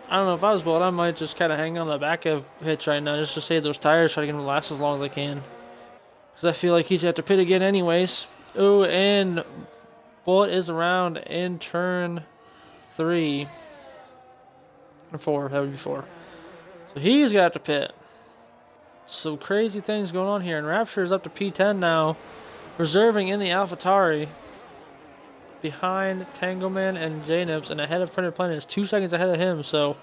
A: I don't know, if I was Bullet, I might just kind of hang on the back of Hitch right now just to save those tires, try to get him to last as long as I can. Because I feel like he's at the pit again anyways. Oh, and Bullet is around in turn 3. Or 4, that would be 4. So he's got to pit. So crazy things going on here. And Rapture is up to P10 now, reserving in the AlphaTauri behind Tangleman and J-Nips, and ahead of Printed Planet is 2 seconds ahead of him. So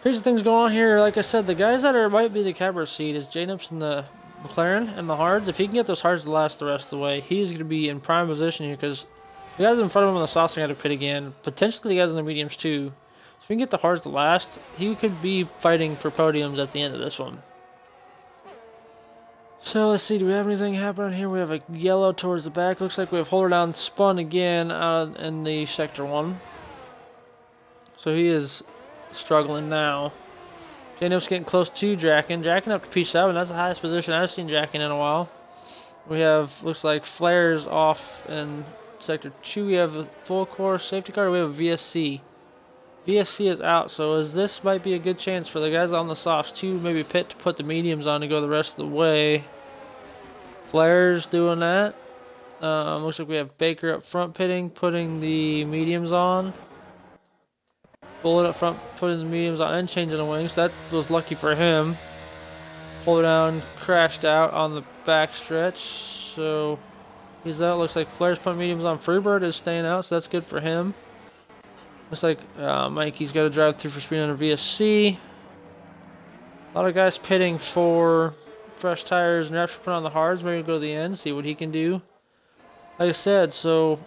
A: crazy things going on here. Like I said, the guys that might be the Cabra seed is J-Nips and the McLaren and the hards. If he can get those hards to last the rest of the way, he's going to be in prime position here, because the guys in front of him on the softs are going to pit again. Potentially the guys in the mediums too. So if we can get the hards to last, he could be fighting for podiums at the end of this one. So let's see, do we have anything happening here? We have a yellow towards the back. Looks like we have Holder Down spun again out in the Sector 1. So he is struggling now. J-Nip's getting close to Draken. Draken up to P7. That's the highest position I've seen Draken in a while. We have, looks like, Flares off in Sector 2. We have a full core safety car. We have a VSC. VSC is out, so this might be a good chance for the guys on the softs to maybe pit to put the mediums on to go the rest of the way. Flares doing that. Looks like we have Baker up front pitting, putting the mediums on. Bullet up front, putting the mediums on and changing the wings. That was lucky for him. Pull it down, crashed out on the back stretch. So he's out. Looks like Flares putting mediums on. Freebird is staying out, so that's good for him. Looks like Mikey's got to drive through for speed under VSC. A lot of guys pitting for fresh tires, and Rapture put on the hards, maybe go to the end, see what he can do. Like I said, so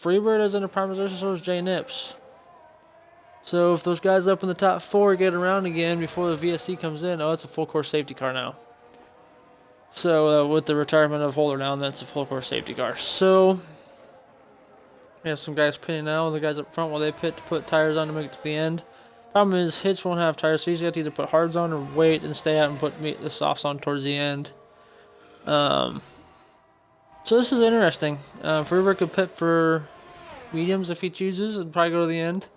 A: Freebird is in a prime position, so is J-Nips. So if those guys up in the top 4 get around again before the VSC comes in, oh, it's a full course safety car now. So with the retirement of Holder Down, that's a full course safety car. So we have some guys pitting now, the guys up front while they pit to put tires on to make it to the end. Problem is, Hitch won't have tires, so he's got to either put hards on or wait and stay out and put the softs on towards the end. So this is interesting. Freebird could pit for mediums if he chooses and probably go to the end.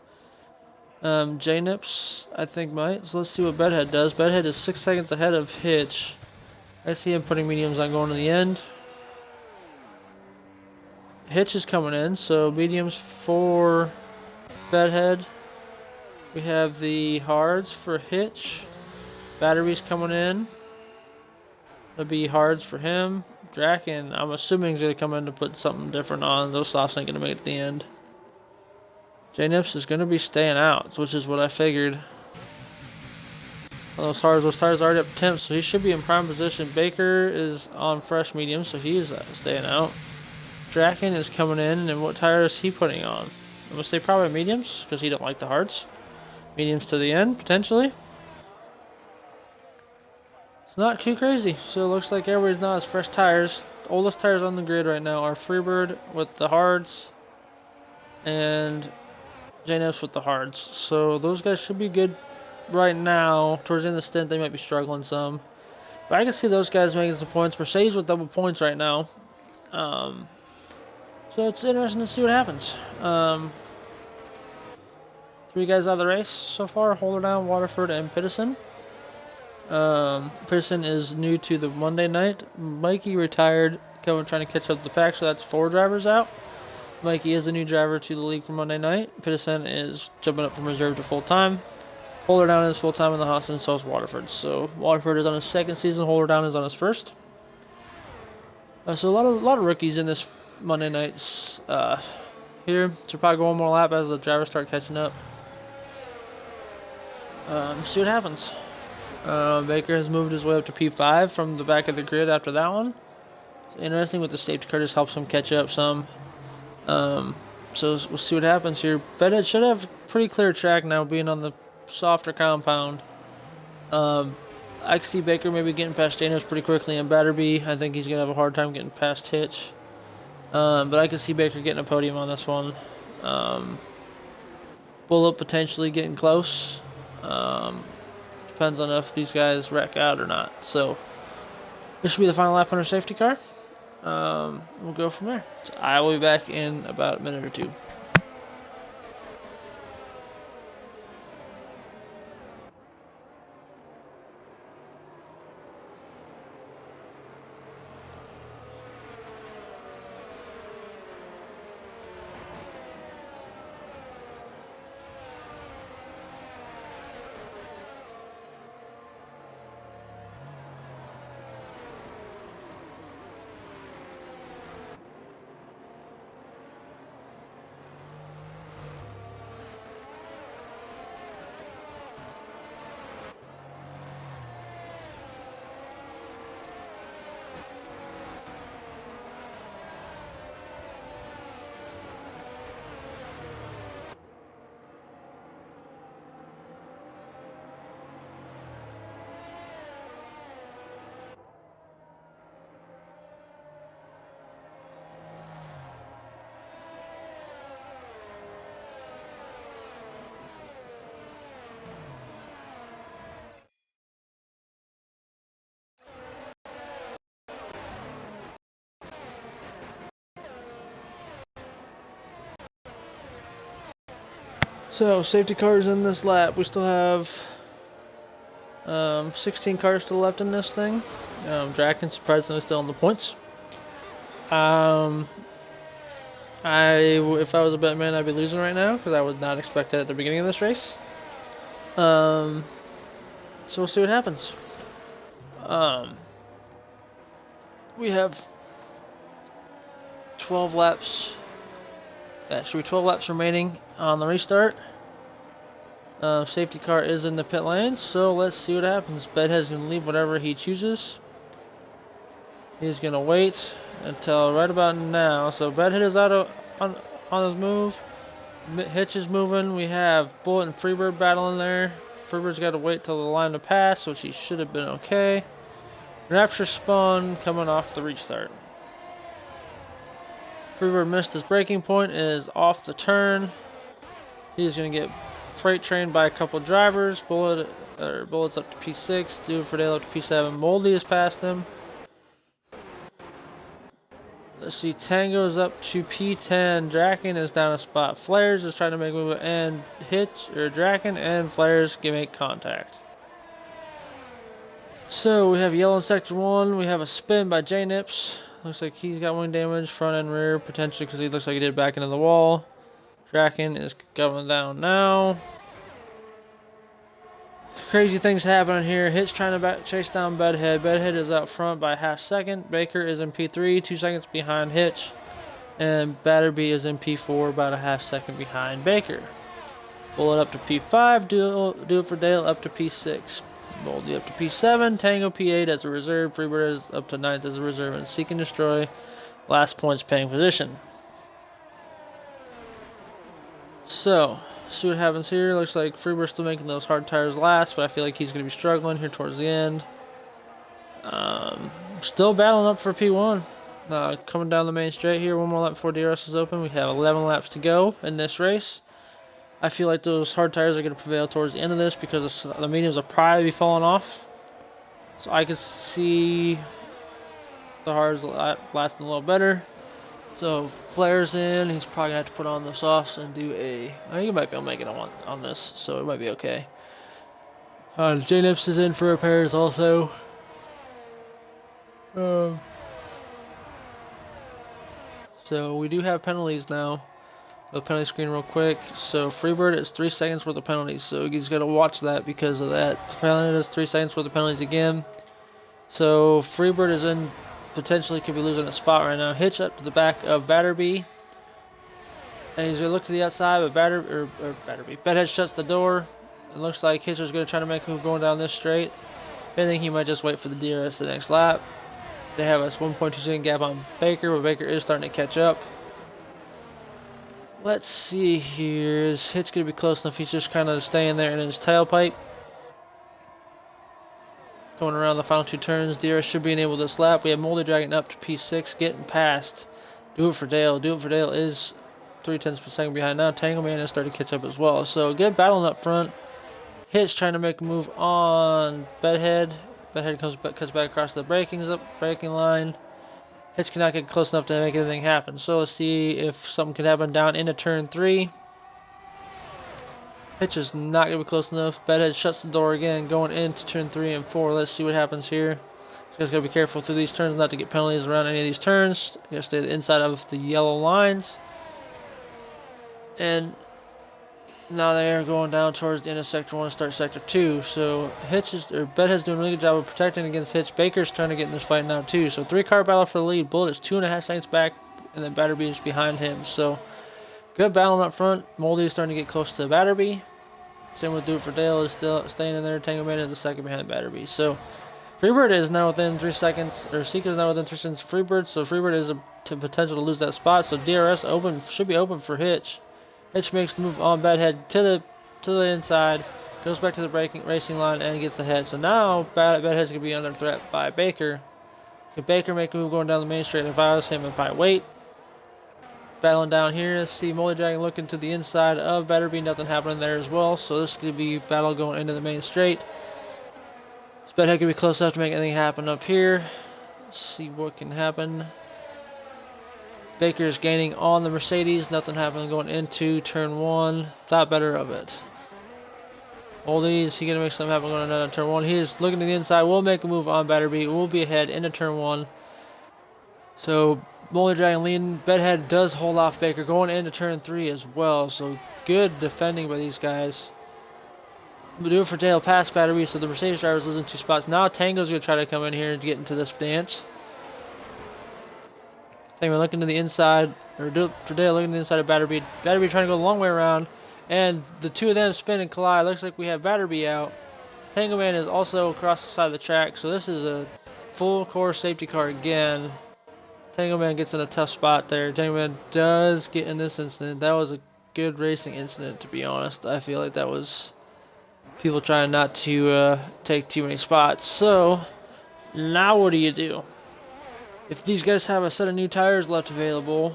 A: J-Nips, I think, might. So let's see what Bedhead does. Bedhead is 6 seconds ahead of Hitch. I see him putting mediums on going to the end. Hitch is coming in, so mediums for Bedhead. We have the hards for Hitch. Batteries coming in. There'll be hards for him. Draken, I'm assuming he's going to come in to put something different on. Those softs ain't going to make it to the end. J-Nips is going to be staying out, which is what I figured. Those tires are already up temp, so he should be in prime position. Baker is on fresh medium, so he is staying out. Draken is coming in, and what tire is he putting on? I'm going to say probably mediums, because he don't like the hards. Mediums to the end, potentially. It's not too crazy. So it looks like everybody's not as fresh tires. The oldest tires on the grid right now are Freebird with the hards and J-Nips with the hards. So those guys should be good right now. Towards the end of the stint, they might be struggling some. But I can see those guys making some points. Mercedes with double points right now. So it's interesting to see what happens. 3 guys out of the race so far: Holder Down, Waterford, and Peterson. Peterson is new to the Monday night. Mikey retired, trying to catch up to the pack, so that's 4 drivers out. Mikey is a new driver to the league for Monday night. Peterson is jumping up from reserve to full-time. Holder Down is full-time in the Haas, and so is Waterford. So Waterford is on his 2nd season. Holder Down is on his 1st. So a lot of rookies in this Monday nights here. So probably go one more lap as the drivers start catching up. See what happens. Baker has moved his way up to P5 from the back of the grid after that one. It's interesting with the safety car, just helps him catch up some. So we'll see what happens here. Bedhead should have pretty clear track now, being on the softer compound. I can see Baker maybe getting past J-Nips pretty quickly in Batterby. I think he's going to have a hard time getting past Hitch. But I can see Baker getting a podium on this one. Bullet potentially getting close. Depends on if these guys wreck out or not. So this should be the final lap on our safety car. We'll go from there. So I will be back in about a minute or 2. So, safety cars in this lap. We still have 16 cars still left in this thing. Draken surprisingly still on the points. If I was a bet man, I'd be losing right now because I was not expected at the beginning of this race. So we'll see what happens. We have 12 laps. That should be 12 laps remaining on the restart. Safety car is in the pit lane, so let's see what happens. Bedhead's going to leave whatever he chooses. He's going to wait until right about now. So Bedhead is out on his move. Hitch is moving. We have Bullet and Freebird battling there. Freebird's got to wait till the line to pass, which he should have been okay. Rapture spun coming off the restart. Freebird missed his braking point, is off the turn. He's going to get freight trained by a couple drivers. Bullet's up to P6. Do for Dale up to P7. Moldy has passed him. Let's see, Tango's up to P10. Draken is down a spot. Flares is trying to make a move, and Draken and Flares can make contact. So we have yellow in sector 1. We have a spin by J-Nips. Looks like he's got wing damage, front and rear, potentially because he looks like he did back into the wall. Draken is going down now. Crazy things happening here. Hitch trying to chase down Bedhead. Bedhead is out front by a half second. Baker is in P3, 2 seconds behind Hitch. And Batterby is in P4, about a half second behind Baker. Bullet up to P5. Do it for Dale up to P6. Moldy up to P7. Tango P8 as a reserve. Freebird is up to 9th as a reserve. And Seek and Destroy, last points paying position. So, see what happens here. Looks like Freebird's still making those hard tires last, but I feel like he's going to be struggling here towards the end. Still battling up for P1. Coming down the main straight here. One more lap before DRS is open. We have 11 laps to go in this race. I feel like those hard tires are going to prevail towards the end of this because the mediums will probably be falling off. So I can see the hards lasting a little better. So Flare's in. He's probably gonna have to put on the sauce and do I think he might be able to make it on this, so it might be okay. J-Nips is in for repairs also. So we do have penalties now. The penalty screen real quick. So Freebird is 3 seconds worth of penalties, so he's got to watch that because of that. Penalty is 3 seconds worth of penalties again. So Freebird is in. Potentially could be losing a spot right now. Hitch up to the back of Batterby. And he's going to look to the outside, but Batterby. Bedhead shuts the door. It looks like Hitch is going to try to make a move going down this straight. I think he might just wait for the DRS the next lap. They have a 1.2 second gap on Baker, but Baker is starting to catch up. Let's see here. Is Hitch going to be close enough? He's just kind of staying there in his tailpipe. Going around the final 2 turns. DRS should be enabled this lap. We have Moldy Dragon up to P6, getting past. Do it for Dale. Do it for Dale is 0.3 per second behind now. Tango Man is starting to catch up as well. So good battling up front. Hitch trying to make a move on Bedhead. Bedhead cuts back across the braking line. Hitch cannot get close enough to make anything happen. So let's see if something can happen down into turn 3. Hitch is not going to be close enough. Bedhead shuts the door again, going into turn 3 and 4. Let's see what happens here. You guys got to be careful through these turns, not to get penalties around any of these turns. You got to stay inside of the yellow lines. And now they are going down towards the end of sector 1 and start sector 2. So Bedhead's doing a really good job of protecting against Hitch. Baker's trying to get in this fight now too. So 3-car battle for the lead. Bullet is 2.5 seconds back, and then Batterby is behind him. So good battling up front. Moldy is starting to get close to Batterby. Same with Do It For Dale is still staying in there. Tango Man is a second behind Batterby. So Freebird is now within 3 seconds, or Seeker is now within 3 seconds of Freebird. So Freebird is a potential to lose that spot. So DRS should be open for Hitch. Hitch makes the move on Bedhead to the inside, goes back to the racing line and gets ahead. So now Bedhead's gonna be under threat by Baker. Could Baker make a move going down the main straight? If I was him, if I wait. Battling down here. Let's see Moldy Dragon looking to the inside of Batterby. Nothing happening there as well. So this could be battle going into the main straight. This Bedhead could be close enough to make anything happen up here. Let's see what can happen. Baker's gaining on the Mercedes. Nothing happening going into turn 1. Thought better of it. Oldies, he gonna make something happen going into turn 1. He is looking to the inside. We'll make a move on Batterbeat. We'll be ahead into turn 1. So Moldy Dragon leading. Bedhead does hold off Baker going into turn 3 as well. So good defending by these guys. We'll do it for Dale past Battery. So the Mercedes drivers losing 2 spots. Now Tango's gonna try to come in here and get into this dance. Tango looking to the inside, or Dale looking to the inside of Batterbeat. Batterbeat trying to go the long way around, and the two of them spin and collide. Looks like we have Batterbeat out. Tango Man is also across the side of the track, so this is a full course safety car again. Tango Man gets in a tough spot there. Tango Man does get in this incident. That was a good racing incident, to be honest. I feel like that was people trying not to take too many spots. So now what do you do? If these guys have a set of new tires left available,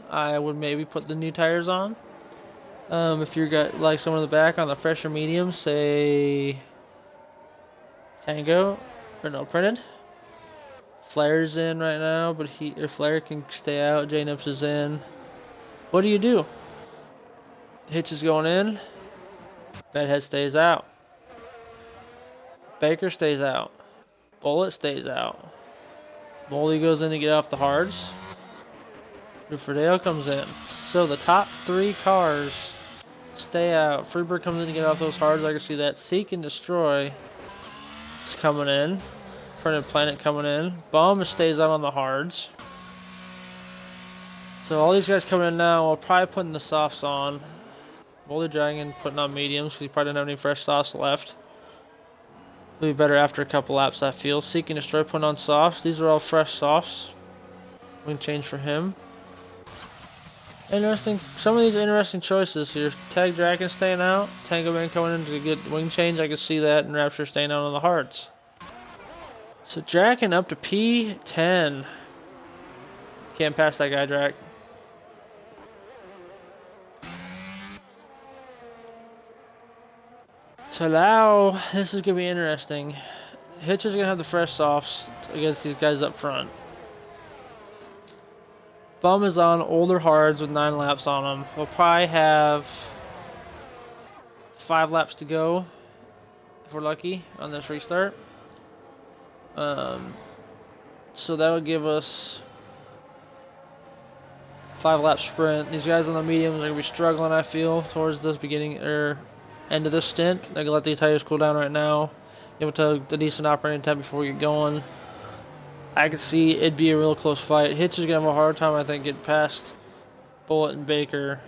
A: I would maybe put the new tires on. If you got like someone in the back on the fresher medium, say Tango, or no, Printed. Flair's in right now, but Flair can stay out. J-Nips is in. What do you do? Hitch is going in. Bedhead stays out. Baker stays out. Bullet stays out. Moldy goes in to get off the hards. Rufordale comes in. So the top 3 cars stay out. Freebird comes in to get off those hards. I can see that. Seek and Destroy is coming in. Printed Planet coming in. Bomb stays out on the hards. So all these guys coming in now. We'll probably putting the softs on. Moldy Dragon putting on mediums because he probably didn't have any fresh softs left. Will be better after a couple laps, I feel. Seek and Destroy putting on softs. These are all fresh softs. We can change for him. Interesting. Some of these interesting choices here. Tag Dragon staying out. Tango Man coming in to get wing change. I can see that. And Rapture staying out on the hearts. So Draken up to P10. Can't pass that guy, Drac. So now, this is going to be interesting. Hitch is going to have the fresh softs against these guys up front. Bum is on older hards with 9 laps on them. We'll probably have 5 laps to go, if we're lucky, on this restart. So that'll give us 5 lap sprint. These guys on the mediums are going to be struggling, I feel, towards this beginning, or end of this stint. They're going to let the tires cool down right now. Give it to a decent operating time before we get going. I could see it'd be a real close fight. Hitch is going to have a hard time, I think, getting past Bullet and Baker.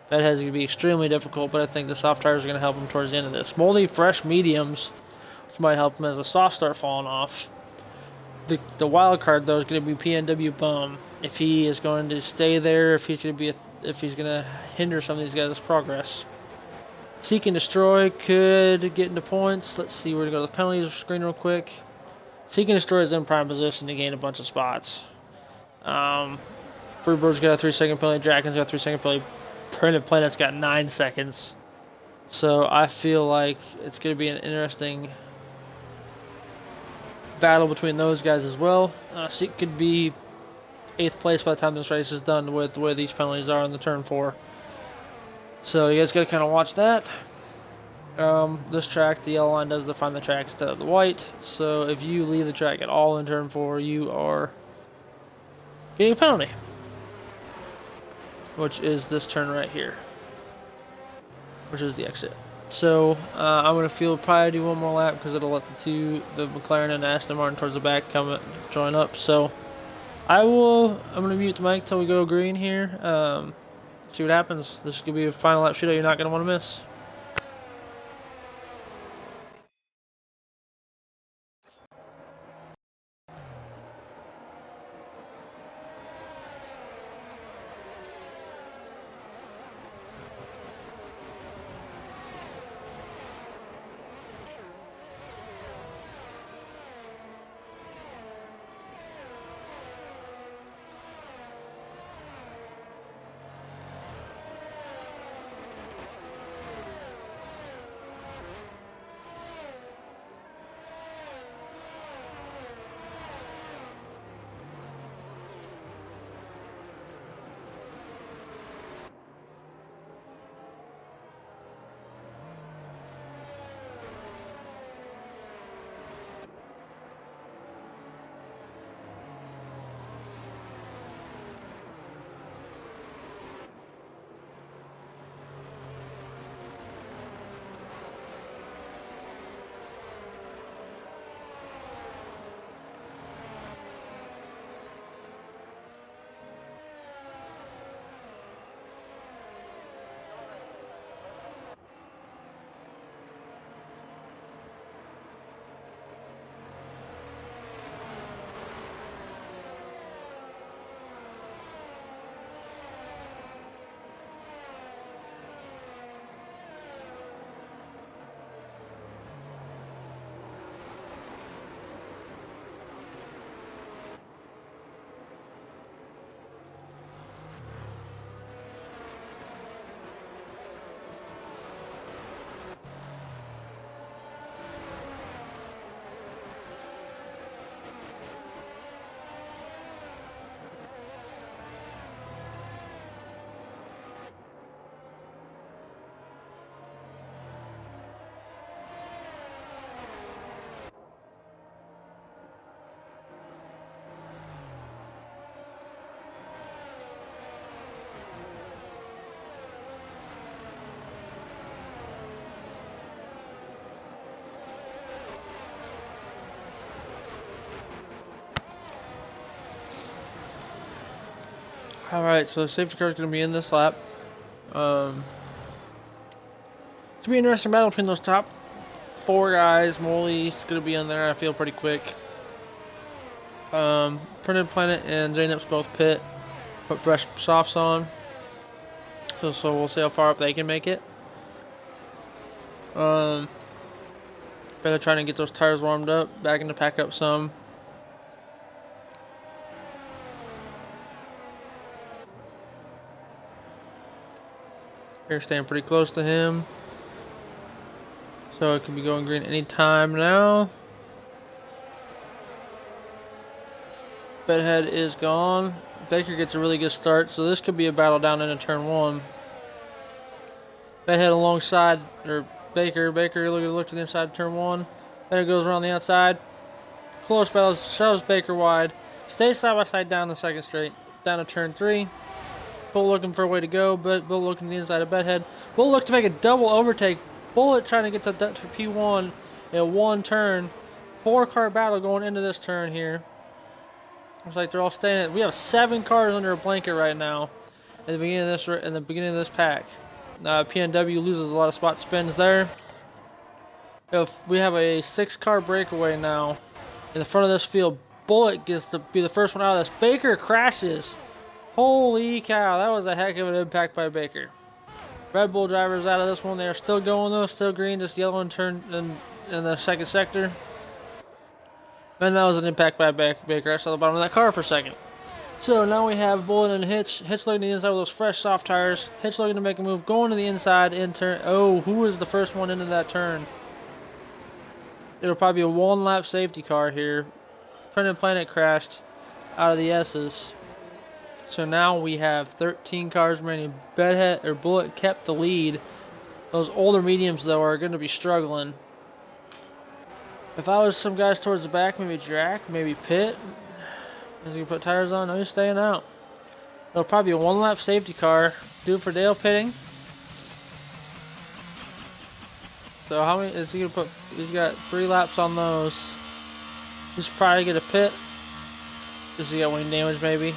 A: That has to be extremely difficult, but I think the soft tires are going to help him towards the end of this. Moldy fresh mediums, which might help him as the soft start falling off. The wild card, though, is going to be PNW Bum. If he is going to stay there, if he's going to hinder some of these guys' progress. Seek and Destroy could get into points. Let's see, we're going to go to the penalties screen real quick. Seek and Destroy is in prime position to gain a bunch of spots. Freebird's got a 3-second penalty. Draken's got a 3-second penalty. Printed Planet's got 9 seconds. So I feel like it's going to be an interesting battle between those guys as well. Seek could be 8th place by the time this race is done with the way these penalties are in the turn 4. So you guys got to kind of watch that. This track, the yellow line does define the track instead of the white. So if you leave the track at all in turn 4, you are getting a penalty, which is this turn right here, which is the exit. So I'm going to probably do one more lap because it'll let the McLaren and Aston Martin towards the back join up. So I'm going to mute the mic till we go green here. See what happens. This is going to be a final lap shootout you're not going to want to miss. Alright, so the safety car is going to be in this lap. It's going to be an interesting battle between those top 4 guys. Molly's going to be in there, I feel, pretty quick. Printed Planet and J-Nips both pit. Put fresh softs on. So we'll see how far up they can make it. Better trying to get those tires warmed up. Back in to pack up some. Here, staying pretty close to him. So it could be going green anytime now. Bedhead is gone. Baker gets a really good start, so this could be a battle down into turn 1. Bedhead alongside, or Baker. Baker look to the inside of turn 1. Bedhead goes around the outside. Close battle, shoves Baker wide. Stays side by side down the second straight. Down to turn 3. Bull looking for a way to go, but Bull looking to the inside of Bedhead. Bull look to make a double overtake. Bullet trying to get to P1 in one turn. 4-car battle going into this turn here. Looks like they're all staying. We have 7 cars under a blanket right now. At the beginning of this pack, PNW loses a lot of spot spins there. We have a 6-car breakaway now in the front of this field. Bullet gets to be the first one out of this. Baker crashes. Holy cow! That was a heck of an impact by Baker. Red Bull drivers out of this one. They are still going though. Still green, just yellow in turn in the second sector. And that was an impact by Baker. I saw the bottom of that car for a second. So now we have Bullet and Hitch. Hitch looking to the inside with those fresh soft tires. Hitch looking to make a move, going to the inside in turn. Oh, who was the first one into that turn? It'll probably be a 1-lap safety car here. Printed Planet crashed out of the S's. So now we have 13 cars remaining. Bedhead or Bullet kept the lead. Those older mediums though are going to be struggling. If I was some guys towards the back, maybe Drac, maybe Pitt. Is he gonna put tires on? No, he's staying out. It'll probably be a 1-lap safety car. Due for Dale pitting. So how many is he gonna put? He's got 3 laps on those. He's probably gonna pit. Does he got wing damage maybe?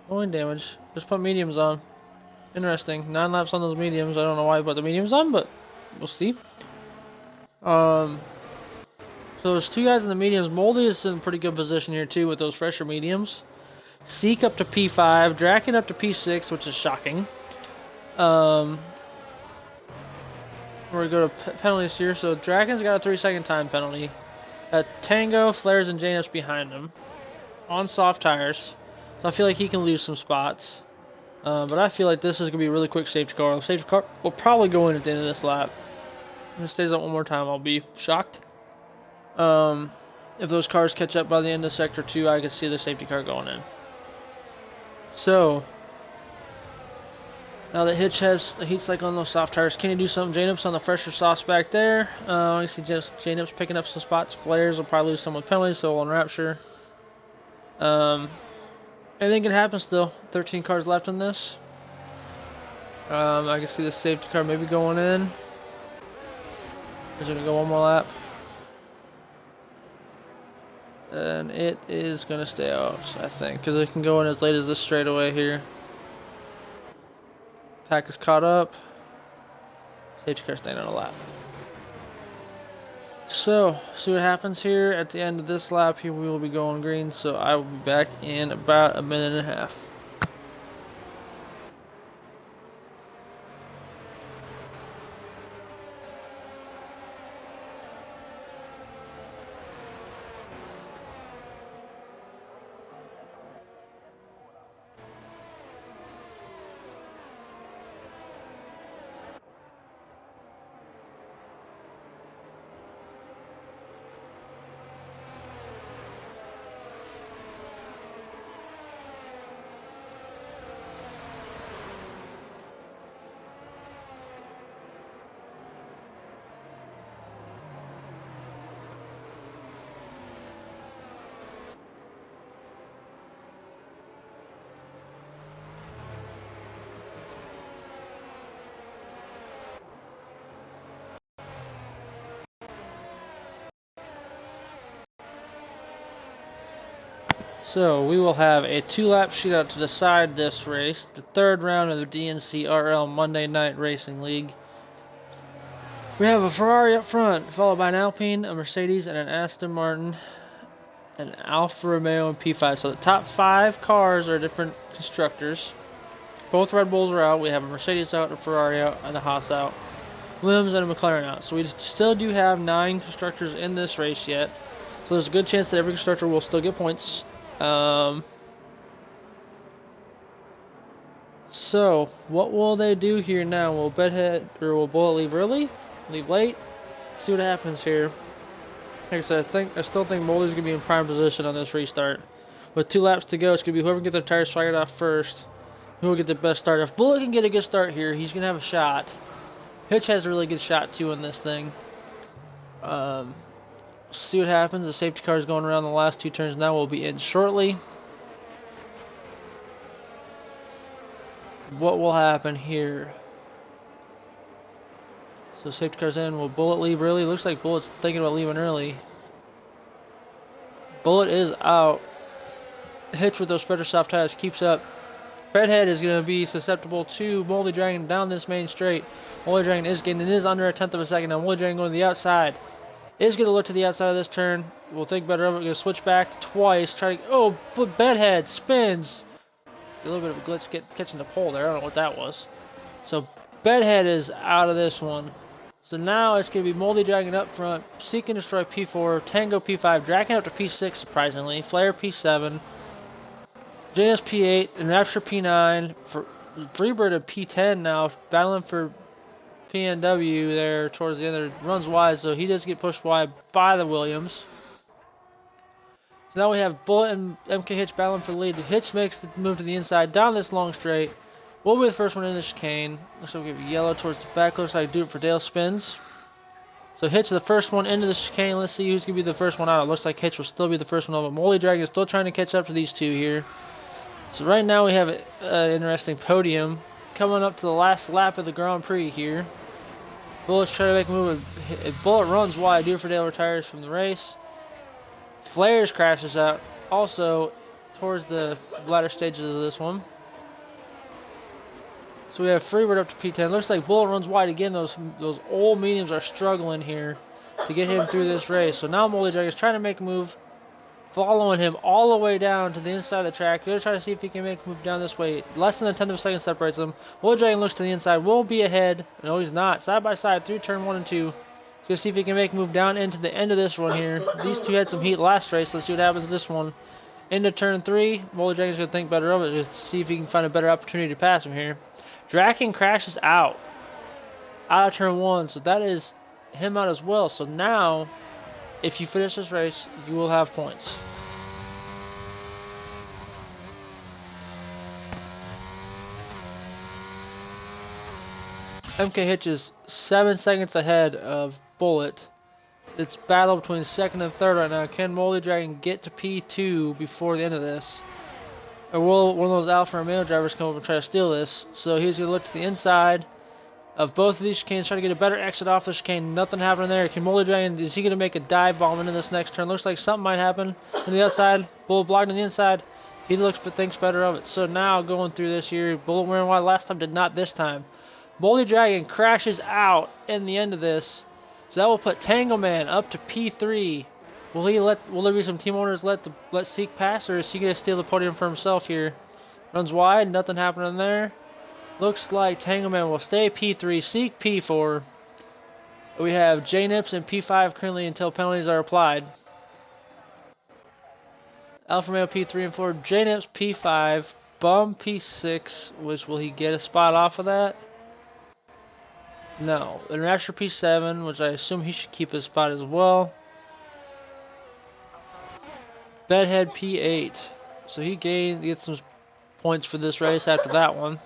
A: Wing damage. Just put mediums on. Interesting. 9 laps on those mediums. I don't know why I put the mediums on, but we'll see. So there's 2 guys in the mediums. Moldy is in a pretty good position here too with those fresher mediums. Seek up to P5, Draken up to P6, which is shocking. We're gonna go to penalties here. So Draken's got a 3-second time penalty. Tango, Flares, and Janus behind him on soft tires. So I feel like he can lose some spots. But I feel like this is gonna be a really quick safety car. The safety car will probably go in at the end of this lap. If it stays up one more time, I'll be shocked. If those cars catch up by the end of Sector 2, I could see the safety car going in. So, now that Hitch has a heat cycle on those soft tires, can he do something? J-Nips on the fresher softs back there. I see just J-Nips picking up some spots. Flares will probably lose some with penalties, so we'll Enrapture. Anything can happen still. 13 cars left in this. I can see the safety car maybe going in. Is it going to go one more lap? And it is going to stay out, I think, because it can go in as late as this straightaway here. Pack is caught up. Safety car staying on a lap. So, see what happens here at the end of this lap. Here we will be going green, so I will be back in about a minute and a half. So we will have a 2-lap shootout to decide this race, the third round of the DNCRL Monday Night Racing League. We have a Ferrari up front, followed by an Alpine, a Mercedes, and an Aston Martin, an Alfa Romeo, and P5. So the top 5 cars are different constructors. Both Red Bulls are out. We have a Mercedes out, a Ferrari out, and a Haas out. Williams and a McLaren out. So we still do have 9 constructors in this race yet. So there's a good chance that every constructor will still get points. So what will they do here now? Will Bullet leave early? Leave late? See what happens here. Like I said, I still think Mulder's gonna be in prime position on this restart. With 2 laps to go, it's gonna be whoever can get their tires fired off first who will get the best start. If Bullet can get a good start here, he's gonna have a shot. Hitch has a really good shot too in this thing. See what happens. The safety car is going around the last 2 turns now. We'll be in shortly. What will happen here? So safety car's in. Will Bullet leave early? Looks like Bullet's thinking about leaving early. Bullet is out. Hitch with those Frederick soft tires keeps up. Redhead is going to be susceptible to Moldy Dragon down this main straight. Moldy Dragon is getting it is under a 1/10 of a second now. Moldy Dragon going to the outside. Is going to look to the outside of this turn. We'll think better of it. Going to switch back twice. Try to. Oh, but Bedhead spins. A little bit of a glitch catching the pole there. I don't know what that was. So Bedhead is out of this one. So now it's going to be Moldy Dragon up front. Seek and Destroy P4. Tango P5. Dragon up to P6 surprisingly. Flare P7. JS P8. And Rapture P9. Freebird at P10 now. Battling for PNW there towards the end there. Runs wide, so he does get pushed wide by the Williams. So now we have Bullet and MK Hitch battling for the lead. Hitch makes the move to the inside down this long straight. We'll be the first one in the chicane. Looks like we'll give yellow towards the back. Looks like do it for Dale spins. So Hitch the first one into the chicane. Let's see who's going to be the first one out. It looks like Hitch will still be the first one out, but Moldy Dragon is still trying to catch up to these 2 here. So right now we have an interesting podium coming up to the last lap of the Grand Prix here. Bullet's trying to make a move. If Bullet runs wide, Do It For Dale retires from the race. Flares crashes out also towards the latter stages of this one. So we have Freebird up to P10. Looks like Bullet runs wide again. Those old mediums are struggling here to get him through this race. So now Moldy Dragon is trying to make a move, following him all the way down to the inside of the track. Going to try to see if he can make a move down this way. Less than a 1/10 of a second separates them. Moldy Dragon looks to the inside. Will be ahead. No, he's not. Side by side through turn 1 and 2. He's going to see if he can make a move down into the end of this one here. These 2 had some heat last race. Let's see what happens to this one. Into turn 3. Moldy Dragon's going to think better of it just to see if he can find a better opportunity to pass him here. Draken crashes out of turn 1. So that is him out as well. So now, if you finish this race, you will have points. MK Hitch is 7 seconds ahead of Bullet. It's battle between 2nd and 3rd right now. Can Moldy Dragon get to P2 before the end of this? Or will one of those Alfa Romeo drivers come over and try to steal this? So he's going to look to the inside of both of these chicanes, try to get a better exit off the chicane. Nothing happening there. Can Moldy Dragon, is he going to make a dive bomb into this next turn? Looks like something might happen on the outside. Bullet blocked on the inside. He looks but thinks better of it. So now going through this here, Bullet wearing wide last time, did not this time. Moldy Dragon crashes out in the end of this. So that will put Tango Man up to P3. Will there be some team owners let Seek pass, or is he going to steal the podium for himself here? Runs wide, nothing happening there. Looks like Tango Man will stay P3, Seek P4. We have J-Nips and P5 currently until penalties are applied. Alfa Romeo P3 and 4, J-Nips P5, Bum P6, which will he get a spot off of that? No. And Rapture P7, which I assume he should keep his spot as well. Bedhead P8. So he gets some points for this race after that one.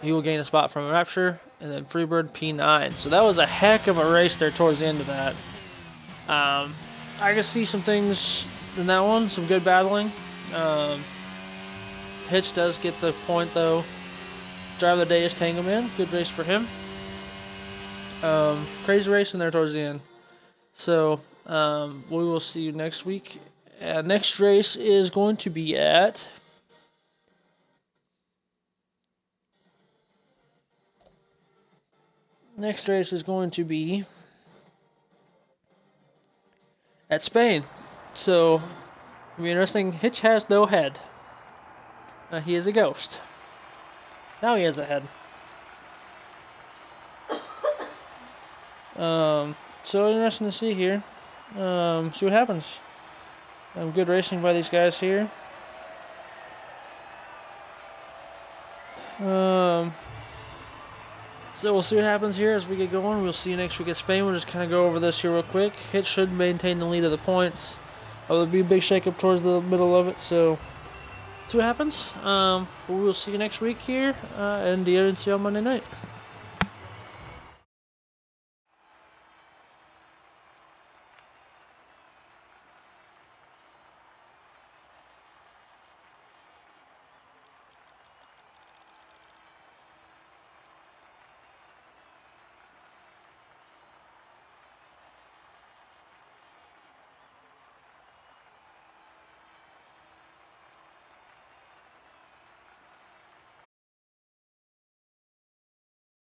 A: He will gain a spot from Rapture. And then Freebird P9. So that was a heck of a race there towards the end of that. I can see some things in that one. Some good battling. Hitch does get the point though. Driver of the day is Tango Man. Good race for him. Crazy racing there towards the end. So we will see you next week Next race is going to be at Spain. So it'll be interesting. Hitch has no head. He is a ghost. Now he has a head. So interesting to see here. See what happens. Good racing by these guys here. So we'll see what happens here as we get going. We'll see you next week at Spain. We'll just kind of go over this here real quick. Hitch should maintain the lead of the points. There'll be a big shakeup towards the middle of it, so see what happens. But we'll see you next week here in the DNCRL Monday night.